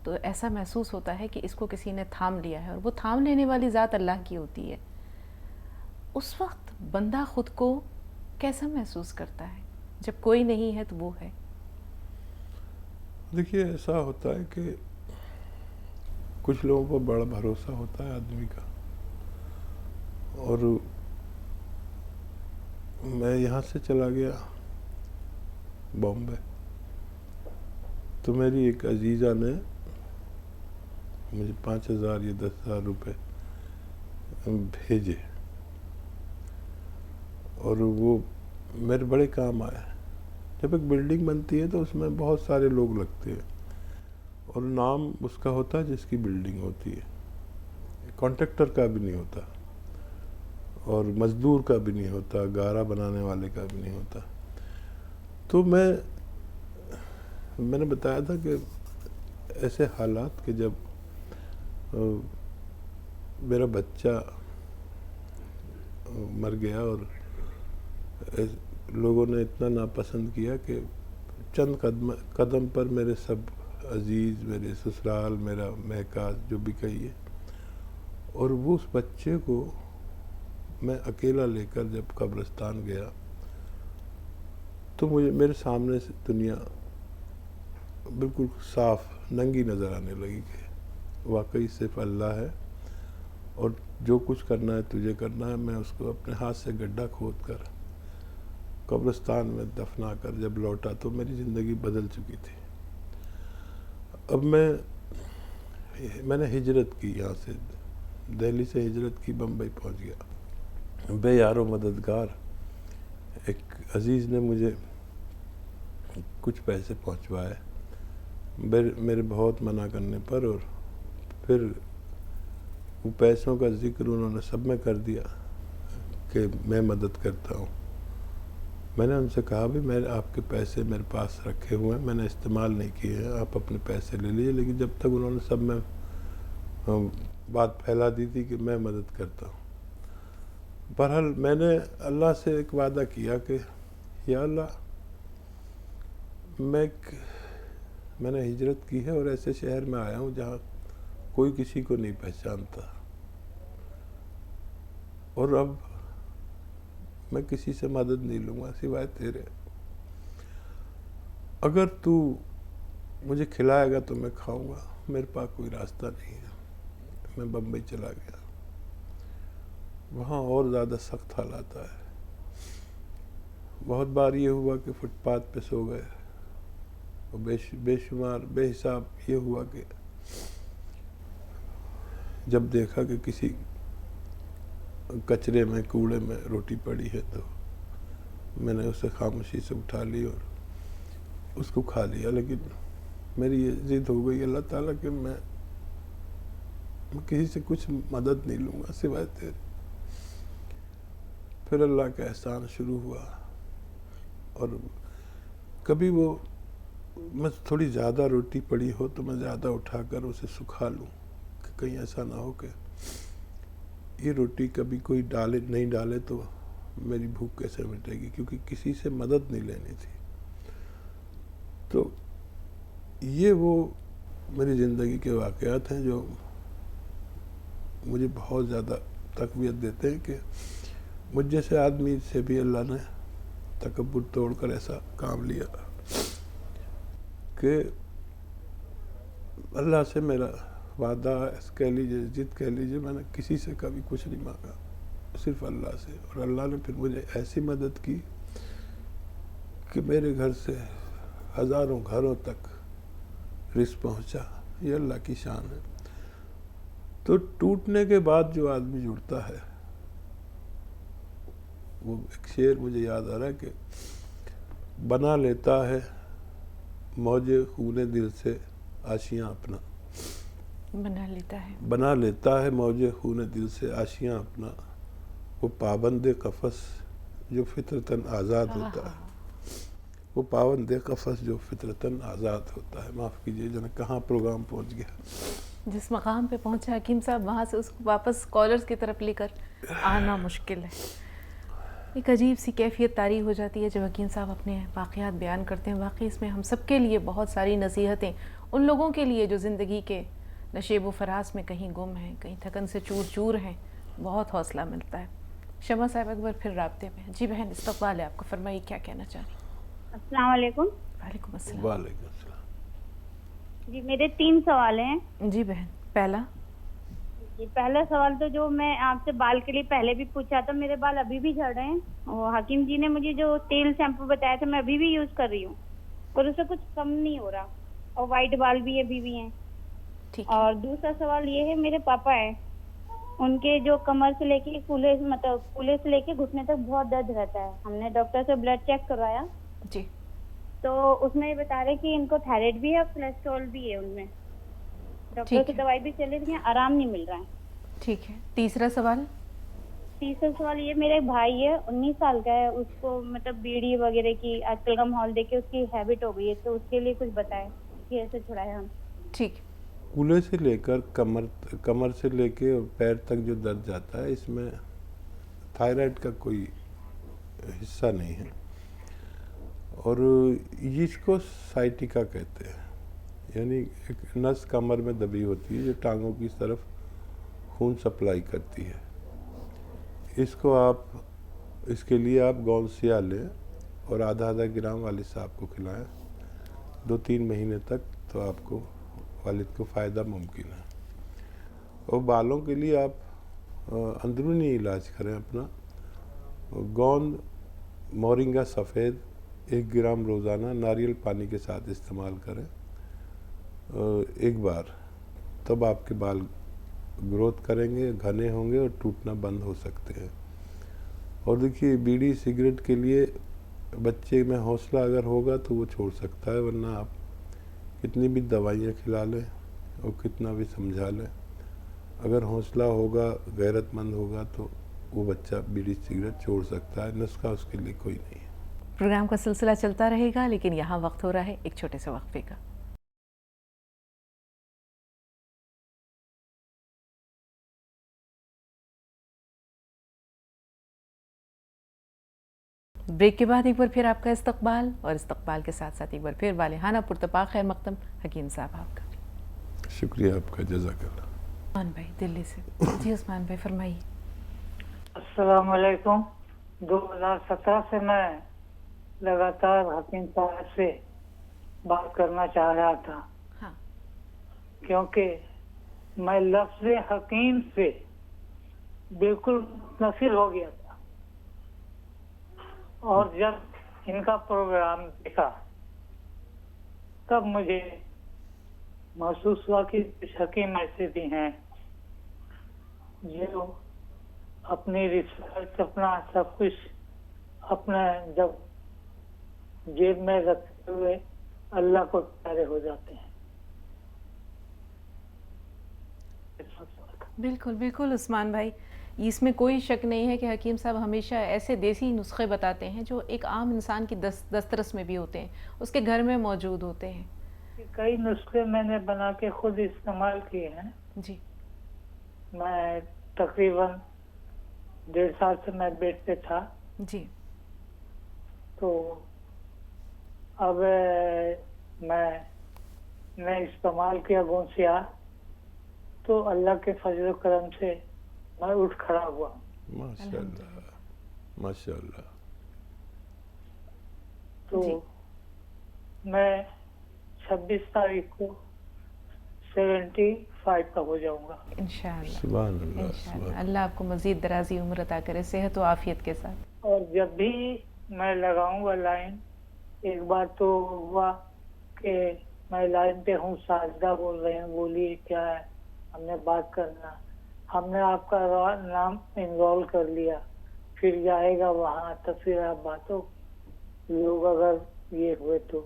तो ऐसा महसूस होता है कि इसको किसी ने थाम लिया है, और वो थाम लेने वाली ज़ात अल्लाह की होती है। उस वक्त बंदा खुद को कैसा महसूस करता है जब कोई नहीं है तो वो है? देखिए, ऐसा होता है कि कुछ लोगों पर बड़ा भरोसा होता है आदमी का, और मैं यहाँ से चला गया बॉम्बे, तो मेरी एक अजीज़ा ने मुझे 5,000 या 10,000 रुपये भेजे, और वो मेरे बड़े काम आए। जब एक बिल्डिंग बनती है तो उसमें बहुत सारे लोग लगते हैं, और नाम उसका होता है जिसकी बिल्डिंग होती है, कॉन्ट्रैक्टर का भी नहीं होता, और मज़दूर का भी नहीं होता, गारा बनाने वाले का भी नहीं होता। तो मैंने बताया था कि ऐसे हालात कि जब मेरा बच्चा मर गया और लोगों ने इतना नापसंद किया कि चंद कदम पर मेरे सब अजीज़, मेरे ससुराल, मेरा महकाज जो भी कहिए, और वो उस बच्चे को मैं अकेला लेकर जब कब्रिस्तान गया तो मुझे मेरे सामने से दुनिया बिल्कुल साफ नंगी नज़र आने लगी कि वाकई सिर्फ अल्लाह है, और जो कुछ करना है तुझे करना है। मैं उसको अपने हाथ से गड्ढा खोद कर कब्रिस्तान में दफना कर जब लौटा तो मेरी ज़िंदगी बदल चुकी थी। अब मैंने हिजरत की, यहाँ से दिल्ली से हिजरत की, बम्बई पहुँच गया। बेयारो मददगार एक अजीज़ ने मुझे कुछ पैसे पहुँचवाए मेरे बहुत मना करने पर, और फिर वो पैसों का जिक्र उन्होंने सब में कर दिया कि मैं मदद करता हूँ। मैंने उनसे कहा भी मैं आपके पैसे मेरे पास रखे हुए हैं, मैंने इस्तेमाल नहीं किए हैं, आप अपने पैसे ले लीजिए। लेकिन जब तक उन्होंने सब में बात फैला दी थी कि मैं मदद करता हूँ। बहरहाल मैंने अल्लाह से एक वादा किया कि या अल्लाह, मैंने हिजरत की है और ऐसे शहर में आया हूँ जहाँ कोई किसी को नहीं पहचानता, और अब मैं किसी से मदद नहीं लूँगा सिवाय तेरे। अगर तू मुझे खिलाएगा तो मैं खाऊंगा, मेरे पास कोई रास्ता नहीं है। मैं बम्बई चला गया। वहाँ और ज़्यादा सख्त हालात आए। बहुत बार ये हुआ कि फुटपाथ पे सो गए, और बेशुमार बेहिसाब ये हुआ कि जब देखा कि किसी कचरे में, कूड़े में रोटी पड़ी है तो मैंने उसे खामोशी से उठा ली और उसको खा लिया। लेकिन मेरी ये जिद हो गई अल्लाह ताला कि मैं किसी से कुछ मदद नहीं लूँगा सिवाय तेरे। फिर अल्लाह का एहसान शुरू हुआ, और कभी वो मैं थोड़ी ज़्यादा रोटी पड़ी हो तो मैं ज़्यादा उठाकर उसे सुखा लूँ कि कहीं ऐसा ना हो कि ये रोटी कभी कोई नहीं डाले तो मेरी भूख कैसे मिटेगी, क्योंकि किसी से मदद नहीं लेनी थी। तो ये वो मेरी ज़िंदगी के वाक़यात हैं जो मुझे बहुत ज़्यादा तक़वियत देते हैं कि मुझ जैसे आदमी से भी अल्लाह ने तकब्बुर तोड़कर ऐसा काम लिया कि अल्लाह से मेरा वादा कह लीजिए, जिद कह लीजिए, मैंने किसी से कभी कुछ नहीं मांगा, सिर्फ अल्लाह से। और अल्लाह ने फिर मुझे ऐसी मदद की कि मेरे घर से हज़ारों घरों तक रिस्क पहुंचा, ये अल्लाह की शान है। तो टूटने के बाद जो आदमी जुड़ता है, वो एक शेर मुझे याद आ रहा है कि बना लेता है मौजे खूने दिल से आशियाँ अपना, बना लेता है मौजे खूने दिल से आशियाँ अपना, वो पाबंद कफस जो फितरतन आज़ाद होता है, वो पाबंद कफस जो फितरतन आज़ाद होता है। माफ़ कीजिए जन कहाँ प्रोग्राम पहुँच गया। जिस मकाम पे पहुंचा हकीम साहब, वहाँ से उसको वापस कॉलर्स की तरफ लेकर आना मुश्किल है। एक अजीब सी कैफियत तारी हो जाती है जब हकीम साहब अपने वाक़यात बयान करते हैं। वाकई इसमें हम सब के लिए बहुत सारी नसीहतें, उन लोगों के लिए जो ज़िंदगी के नशेब व फराज में कहीं गुम हैं, कहीं थकन से चूर चूर हैं, बहुत हौसला मिलता है। शमा साहब एक बार फिर राब्ते में। जी बहन, इस्तक़बाल है आपको, फरमाइए क्या कहना चाह रही हैं। अस्सलाम वालेकुम। वालेकुम अस्सलाम। वालेकुम अस्सलाम। जी मेरे 3 सवाल हैं। जी बहन, पहला जी पहला सवाल तो जो मैं आपसे बाल के लिए पहले भी पूछा था, मेरे बाल अभी भी झड़ रहे हैं और हकीम जी ने मुझे जो तेल शैम्पू बताया था मैं अभी भी यूज कर रही हूँ और उससे कुछ कम नहीं हो रहा, और वाइट बाल भी अभी भी हैं। ठीक। और दूसरा सवाल ये है, मेरे पापा है, उनके जो कमर से लेके कूल्हे से लेके घुटने तक बहुत दर्द रहता है। हमने डॉक्टर से ब्लड चेक करवाया जी, तो उसमें ये बता रहे कि इनको थायराइड भी है और कोलेस्ट्रॉल भी है उनमें। डॉक्टर से दवाई भी चली रही है, आराम नहीं मिल रहा है। ठीक है। तीसरा सवाल ये, मेरा एक भाई है 19 साल का है, उसको मतलब बीड़ी वगैरह की आजकल का माहौल देख के उसकी हैबिट हो गई है, तो उसके लिए कुछ बताएं कि ऐसे छुड़ाए हम। ठीक। कूल्हे से लेकर कमर से लेके पैर तक जो दर्द जाता है, इसमें थायराइड का कोई हिस्सा नहीं है और इसको साइटिका कहते हैं, यानी एक नस कमर में दबी होती है जो टांगों की तरफ खून सप्लाई करती है। इसके लिए आप गौनसिया लें और आधा ग्राम वालिद साहब को खिलाएं 2-3 महीने तक, तो आपको वालिद को फ़ायदा मुमकिन है। और बालों के लिए आप अंदरूनी इलाज करें अपना। गोंद मोरिंगा सफ़ेद 1 ग्राम रोज़ाना नारियल पानी के साथ इस्तेमाल करें एक बार, तब आपके बाल ग्रोथ करेंगे, घने होंगे और टूटना बंद हो सकते हैं। और देखिए, बीड़ी सिगरेट के लिए बच्चे में हौसला अगर होगा तो वो छोड़ सकता है, वरना आप कितनी भी दवाइयाँ खिला लें और कितना भी समझा लें, अगर हौसला होगा, गैरतमंद होगा, तो वो बच्चा बीड़ी सिगरेट छोड़ सकता है। नुस्खा उसके लिए कोई नहीं है। प्रोग्राम का सिलसिला चलता रहेगा, लेकिन यहाँ वक्त हो रहा है एक छोटे से वक्फे का। ब्रेक के बाद एक बार फिर आपका इस्तकबाल, और इस्तकबाल के साथ साथ एक बार फिर वालिहाना पुरतपा खैर मकदम हकीम साहब आपका। शुक्रिया आपका, जज़ाकल्लाह। उस्मान भाई दिल्ली से। जी उस्मान भाई फरमाइए। अस्सलाम वालेकुम। 2017 से मैं लगातार हकीम साहब से बात करना चाह रहा था। हाँ। क्योंकि मैं लफ्ज़ हकीम से बिल्कुल नफिर हो गया था, और जब इनका प्रोग्राम देखा तब मुझे महसूस हुआ कि कुछ हकीम ऐसे भी हैं जो अपनी रिसर्च, अपना सब कुछ अपने जब जेब में रखते हुए अल्लाह को प्यारे हो जाते हैं। बिल्कुल बिल्कुल उस्मान भाई, इसमें कोई शक नहीं है कि हकीम साहब हमेशा ऐसे देसी नुस्खे बताते हैं जो एक आम इंसान की दस्तरस में भी होते हैं, उसके घर में मौजूद होते हैं। कई नुस्खे मैंने बना के खुद इस्तेमाल किए हैं जी। मैं तकरीबन 1.5 साल से मैं बेड पे था जी। तो अब मैं इस्तेमाल किया गोंसिया, तो अल्लाह के फजल करम से मैं उठ खड़ा हुआ। माशाअल्लाह माशाअल्लाह। तो मैं 26 तारीख को 75 का हो जाऊंगा इंशाअल्लाह। सुभान अल्लाह, इंशाअल्लाह अल्लाह आपको मजीद दराजी उम्र अता करे, सेहत और आफियत के साथ। और जब भी मैं लगाऊंगा लाइन एक बार तो हुआ कि मैं लाइन पे हूँ, साजदा बोल रहे हैं, बोलिए क्या है, हमने बात करना, हमने आपका नाम इन्वॉल्व कर लिया, फिर जाएगा वहाँ तो फिर आप बातों लोग अगर ये हुए तो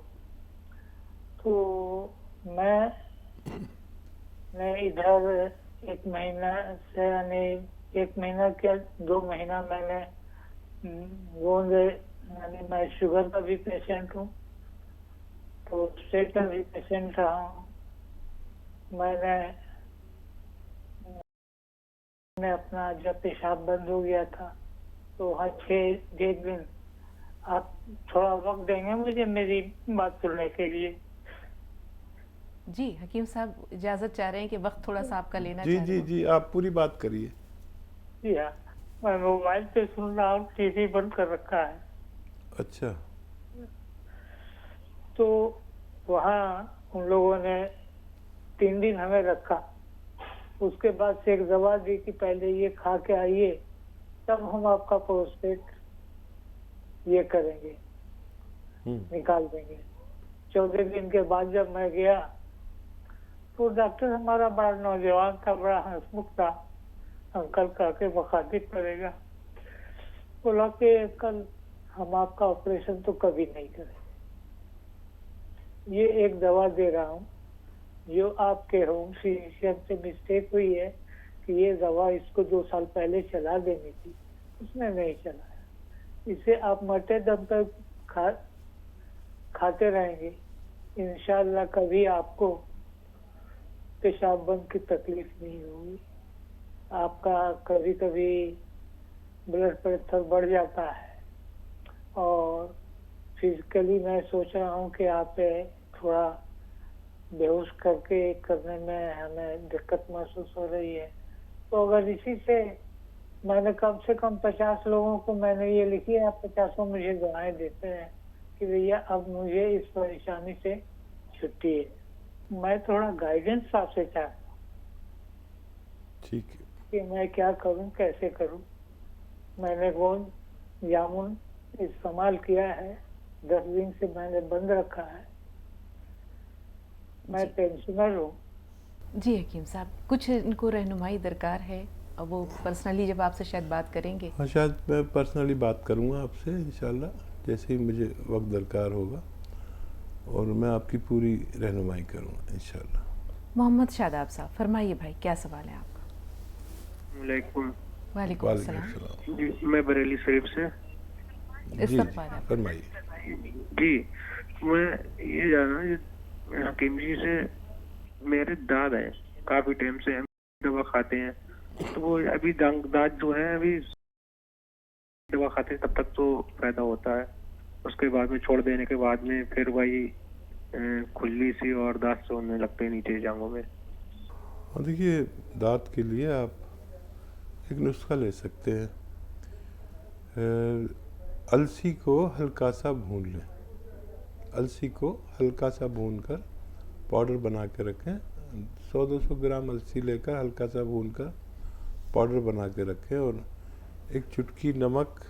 मैं इधर एक महीना से यानी 1 महीना क्या 2 महीना मैंने गोंद यानी मैं शुगर का भी पेशेंट हूँ, तो स्टेट का भी पेशेंट रहा हूँ। मैंने अपना जब पेशाब बंद हो गया था तो वहाँ 6 दिन, आप थोड़ा वक्त देंगे मुझे मेरी बात सुनने के लिए? जी हकीम साहब इजाज़त चाह रहे हैं कि वक्त थोड़ा सा आपका लेना जी चाह जी रहे हैं। जी, आप पूरी बात करिए। जी हाँ, मैं मोबाइल पे सुन रहा हूँ, टीवी बंद कर रखा है। अच्छा। तो वहाँ उन लोगों ने 3 दिन हमें रखा, उसके बाद से एक दवा दी कि पहले ये खा के आइए तब हम आपका प्रोस्टेट ये करेंगे, निकाल देंगे। 14 दिन के बाद जब मैं गया तो डॉक्टर हमारा बड़ा नौजवान था, बड़ा हंसमुख था, अंकल कह के मुखातिब करेगा, बोला कि कल हम आपका ऑपरेशन तो कभी नहीं करें, ये एक दवा दे रहा हूँ जो आपके होम फिजिशियन से मिस्टेक हुई है कि ये दवा इसको 2 साल पहले चला देनी थी, उसने नहीं चलाया, इसे आप मरते दम तक खाते रहेंगे, इंशाल्लाह कभी आपको पेशाब बंद की तकलीफ नहीं होगी। आपका कभी कभी ब्लड प्रेशर बढ़ जाता है और फिजिकली मैं सोच रहा हूँ कि आप थोड़ा बेहोश करके करने में हमें दिक्कत महसूस हो रही है। तो अगर इसी से मैंने कम से कम 50 लोगों को मैंने ये लिखी है, आप 50 मुझे दुआएं देते हैं कि भैया अब मुझे इस परेशानी से छुट्टी है। मैं थोड़ा गाइडेंस आपसे चाहता हूँ ठीक है कि मैं क्या करूं, कैसे करूं। मैंने गोंद जामुन इस्तेमाल किया है, 10 दिन से मैंने बंद रखा है, मैं पेंशनर हूँ। जी हकीम साहब, कुछ इनको रहनुमाई दरकार है, अब वो पर्सनली जब आपसे शायद बात करेंगे। हाँ, शायद मैं पर्सनली बात करूँगा आपसे इंशाल्लाह, जैसे ही मुझे वक्त दरकार होगा, और मैं आपकी पूरी रहनुमाई करूँगा इंशाल्लाह। मोहम्मद शादाब साहब फरमाइए भाई, क्या सवाल है आपका? वालेकुम वालेकुम वालेकुम अस्सलाम। अस्सलाम। जी, मैं बरेली शरीफ से। जी इस्तकबाल है। फरमाइए। जी, मैं ये जानना हकीम जी से, मेरे दाद है काफी टाइम से दवा खाते हैं, तो वो अभी दाद जो है अभी दवा खाते हैं तब तक तो फायदा होता है, उसके बाद में छोड़ देने के बाद में फिर वही खुजली सी और दांत से होने लगते हैं नीचे जांघों में। और देखिए, दांत के लिए आप एक नुस्खा ले सकते हैं, अलसी को हल्का सा भून लें, अलसी को हल्का सा भून कर पाउडर बना के रखें, 100-200 ग्राम अलसी लेकर हल्का सा भून कर पाउडर बना के रखें, और एक चुटकी नमक,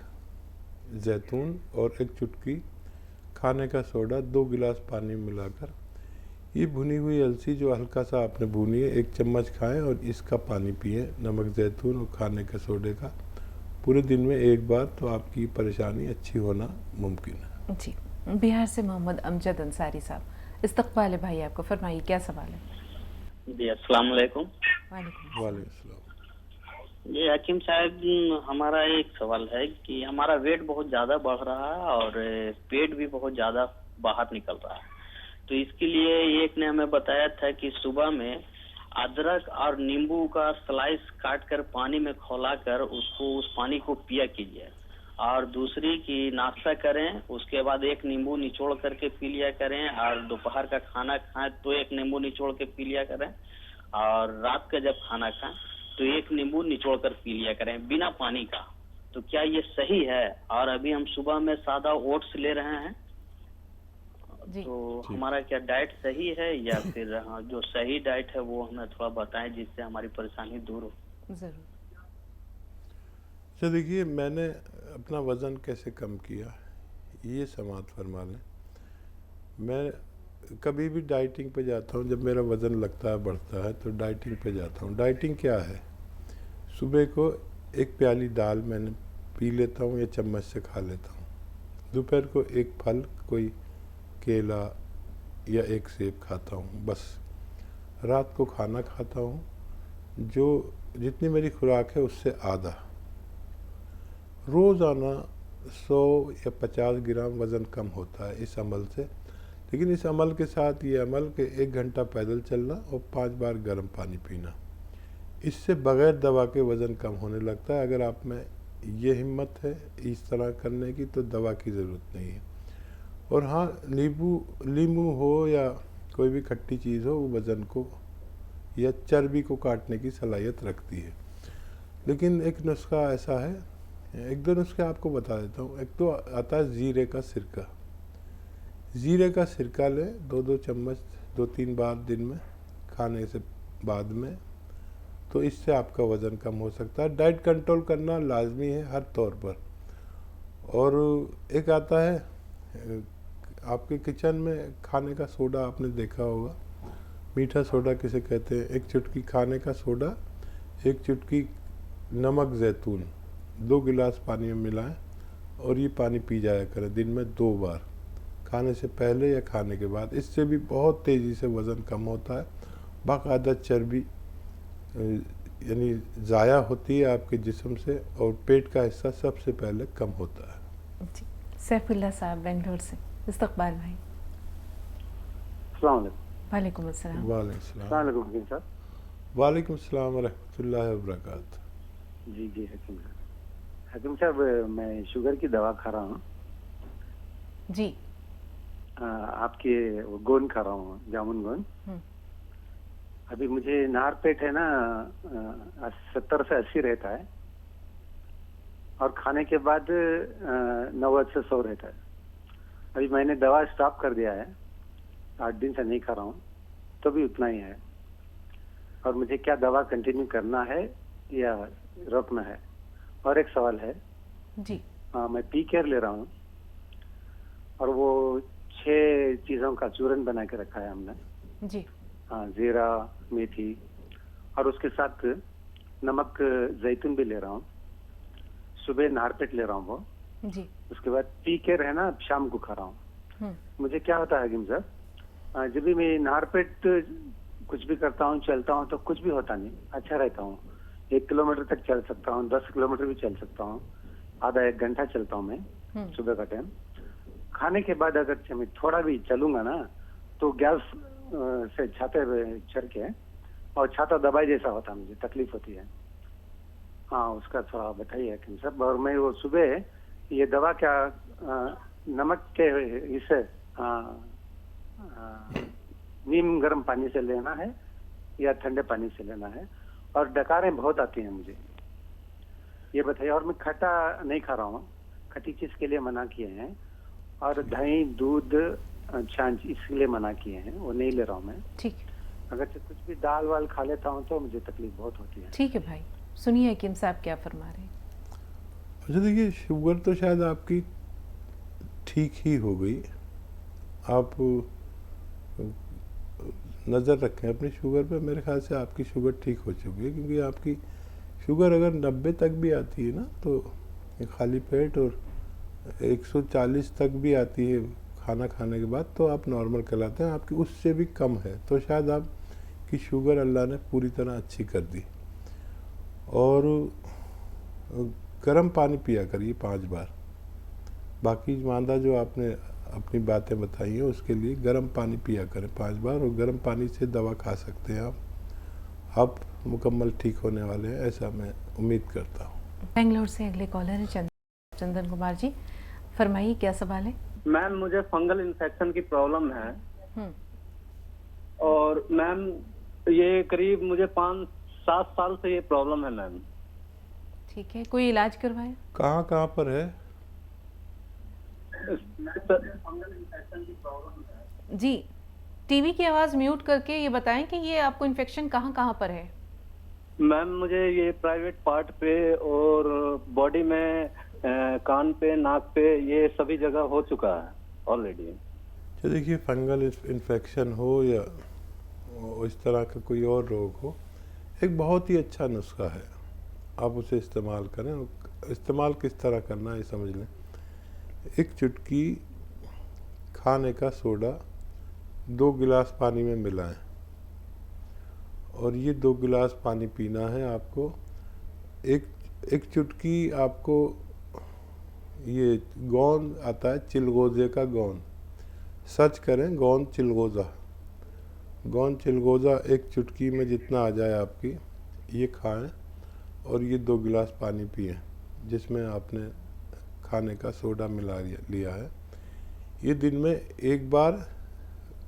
जैतून और एक चुटकी खाने का सोडा 2 गिलास पानी मिलाकर, ये भुनी हुई अलसी जो हल्का सा आपने भूनी है 1 चम्मच खाएं और इसका पानी पिए, नमक, जैतून और खाने के सोडे का, पूरे दिन में 1 बार, तो आपकी परेशानी अच्छी होना मुमकिन है। जी, बिहार से मोहम्मद अमजद अंसारी साहब, इस्तकबाल है भाई आपको, फरमाइए क्या सवाल है? जी अस्सलाम वालेकुम। वालेकुम वालेकुम अस्सलाम। जी हकीम साहब, हमारा एक सवाल है कि हमारा वेट बहुत ज्यादा बढ़ रहा है और पेट भी बहुत ज्यादा बाहर निकल रहा है, तो इसके लिए एक ने हमें बताया था कि सुबह में अदरक और नींबू का स्लाइस काट कर पानी में खौलाकर उसको उस पानी को पिया कीजिए, और दूसरी कि नाश्ता करें उसके बाद 1 नींबू निचोड़ करके पी लिया करें, और दोपहर का खाना खाएं तो 1 नींबू निचोड़ के पी लिया करें, और रात का जब खाना खाएं तो 1 नींबू निचोड़ कर पी लिया करें बिना पानी का। तो क्या ये सही है? और अभी हम सुबह में सादा ओट्स ले रहे हैं, तो हमारा क्या डाइट सही है या फिर हाँ, जो सही डाइट है वो हमें थोड़ा बताएं जिससे हमारी परेशानी दूर हो। जरूर। तो देखिए, मैंने अपना वज़न कैसे कम किया ये समात फरमा लें। मैं कभी भी डाइटिंग पे जाता हूँ, जब मेरा वज़न लगता है बढ़ता है तो डाइटिंग पे जाता हूँ। डाइटिंग क्या है? सुबह को एक प्याली दाल मैंने पी लेता हूँ या चम्मच से खा लेता हूँ। दोपहर को एक फल, कोई केला या एक सेब खाता हूँ बस। रात को खाना खाता हूँ जो जितनी मेरी खुराक है उससे आधा। रोज़ाना 100 या 50 ग्राम वज़न कम होता है इस अमल से। लेकिन इस अमल के साथ ये अमल के 1 घंटा पैदल चलना और 5 बार गर्म पानी पीना, इससे बग़ैर दवा के वज़न कम होने लगता है। अगर आप में ये हिम्मत है इस तरह करने की तो दवा की ज़रूरत नहीं है। और हाँ, नींबू हो या कोई भी खट्टी चीज़ हो वो वज़न को या चर्बी को काटने की सलाहियत रखती है। लेकिन एक नुस्खा ऐसा है, 1-2 नुस्खे आपको बता देता हूँ। एक तो आता है ज़ीरे का सिरका। ज़ीरे का सिरका लें 2-2 चम्मच 2-3 बार दिन में खाने से बाद में, तो इससे आपका वज़न कम हो सकता है। डाइट कंट्रोल करना लाजमी है हर तौर पर। और एक आता है आपके किचन में खाने का सोडा, आपने देखा होगा, मीठा सोडा किसे कहते हैं। 1 चुटकी खाने का सोडा, 1 चुटकी नमक ज़ैतून 2 गिलास पानी में मिलाएं और ये पानी पी जाया करें दिन में 2 बार, खाने से पहले या खाने के बाद। इससे भी बहुत तेज़ी से वज़न कम होता है। बाकायदा चर्बी यानी ज़ाया होती है आपके जिस्म से और पेट का हिस्सा सबसे पहले कम होता है। जी, सैफुल्लाह साहब बेंगलोर से। इस्तकबाल भाई। अस्सलाम वालेकुम। वालेकुम अस्सलाम। वालेकुम हकीम साहब। वालेकुम अस्सलाम व रहमतुल्लाहि व बरकातहू। जी जी हकीम साहब। हकीम साहब, मैं शुगर की दवा खा रहा हूँ जी। आपके गोंद खा रहा हूँ, जामुन गोंद। अभी मुझे नार पेट है ना 70 से 80 रहता है और खाने के बाद 90 से 100 रहता है। अभी मैंने दवा स्टॉप कर दिया है, 8 दिन से नहीं खा रहा हूँ, तो भी उतना ही है। और मुझे क्या दवा कंटिन्यू करना है या रोकना है? और एक सवाल है जी। मैं पी केयर ले रहा हूँ और वो 6 चीजों का चूरन बना के रखा है हमने जी। हाँ, जीरा, मेथी और उसके साथ नमक जैतून भी ले रहा हूँ। सुबह नारपेट ले रहा हूँ वो जी। उसके बाद पी केयर है ना शाम को खा रहा हूँ। मुझे क्या होता है हकीम साहब, जब भी मैं नारपेट कुछ भी करता हूँ, चलता हूँ तो कुछ भी होता नहीं, अच्छा रहता हूँ। 1 किलोमीटर तक चल सकता हूँ, 10 किलोमीटर भी चल सकता हूँ, आधा 1 घंटा चलता हूँ मैं सुबह का टाइम। खाने के बाद अगर मैं थोड़ा भी चलूंगा ना तो गैस से छाते चढ़ के और छाता दबाई जैसा होता है, मुझे तकलीफ होती है। हाँ, उसका थोड़ा बताइए हकीम साहब। और मैं वो सुबह ये दवा क्या नमक के इसे नीम गर्म पानी से लेना है या ठंडे पानी से लेना है? और डकारें बहुत आती हैं मुझे, ये बताइए। और मैं खट्टा नहीं खा रहा हूँ, खट्टी चीज के लिए मना किए हैं। और दही, दूध, छाछ इसके लिए मना किए हैं, वो नहीं ले रहा हूँ मैं। ठीक। अगर कुछ भी दाल वाल खा लेता हूँ तो मुझे तकलीफ बहुत होती है। ठीक है भाई, सुनिए हकीम साहब क्या फरमा रहे हैं। अच्छा देखिए, शुगर तो शायद आपकी ठीक ही हो गई। आप नज़र रखें अपनी शुगर पे। मेरे ख्याल से आपकी शुगर ठीक हो चुकी है, क्योंकि आपकी शुगर अगर 90 तक भी आती है ना तो खाली पेट, और 140 तक भी आती है खाना खाने के बाद, तो आप नॉर्मल कहलाते हैं। आपकी उससे भी कम है तो शायद आपकी शुगर अल्लाह ने पूरी तरह अच्छी कर दी। और गर्म पानी पिया करिए 5 बार। बाकी मांदा जो आपने अपनी बातें बताई हैं उसके लिए गर्म पानी पिया करें 5 बार, और गर्म पानी से दवा खा सकते हैं आप मुकम्मल ठीक होने वाले हैं, ऐसा मैं उम्मीद करता हूँ। बेंगलोर से अगले कॉलर है चंदन कुमार जी। फरमाइए क्या सवाल है। मैम, मुझे फंगल इन्फेक्शन की प्रॉब्लम है और मैम ये करीब मुझे 5-7 साल से ये प्रॉब्लम है मैम। ठीक है, कोई इलाज करवाया? कहाँ पर है? जी, टीवी की आवाज़ म्यूट करके ये बताएं कि ये आपको इन्फेक्शन कहाँ पर है। मैम, मुझे ये प्राइवेट पार्ट पे और बॉडी में कान पे, नाक पे, ये सभी जगह हो चुका है ऑलरेडी। तो देखिए, फंगल इन्फेक्शन हो या इस तरह का कोई और रोग हो, एक बहुत ही अच्छा नुस्खा है, आप उसे इस्तेमाल करें। इस्तेमाल किस तरह करना है समझ लें। एक चुटकी खाने का सोडा 2 गिलास पानी में मिलाएं और ये 2 गिलास पानी पीना है आपको। एक चुटकी आपको ये गोंद आता है, चिलगोजे का गोंद, सर्च करें गोंद चिलगोजा एक चुटकी में जितना आ जाए आपकी, ये खाएं और ये 2 गिलास पानी पिएं जिसमें आपने खाने का सोडा मिला लिया है। ये दिन में 1 बार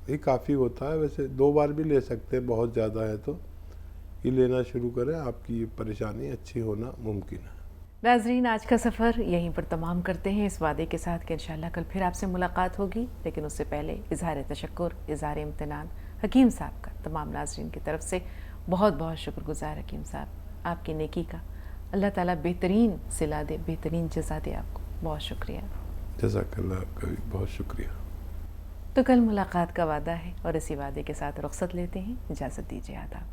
ही काफ़ी होता है, वैसे 2 बार भी ले सकते हैं, बहुत ज़्यादा है तो ये लेना शुरू करें, आपकी ये परेशानी अच्छी होना मुमकिन है। नाज़रीन, आज का सफ़र यहीं पर तमाम करते हैं, इस वादे के साथ कि इंशाअल्लाह कल फिर आपसे मुलाकात होगी। लेकिन उससे पहले इज़हार तशक्कुर, इज़हार इम्तिनान हकीम साहब का तमाम नाज़रीन की तरफ से बहुत बहुत शुक्रगुज़ार। हकीम साहब, आपकी नेकी का अल्लाह ताला बेहतरीन सिला दे, बेहतरीन जज़ा दे आपको। बहुत शुक्रिया। जज़ाकल्लाह, आपका भी बहुत शुक्रिया। तो कल मुलाकात का वादा है और इसी वादे के साथ रुख़्सत लेते हैं। इजाज़त दीजिए, आदाब।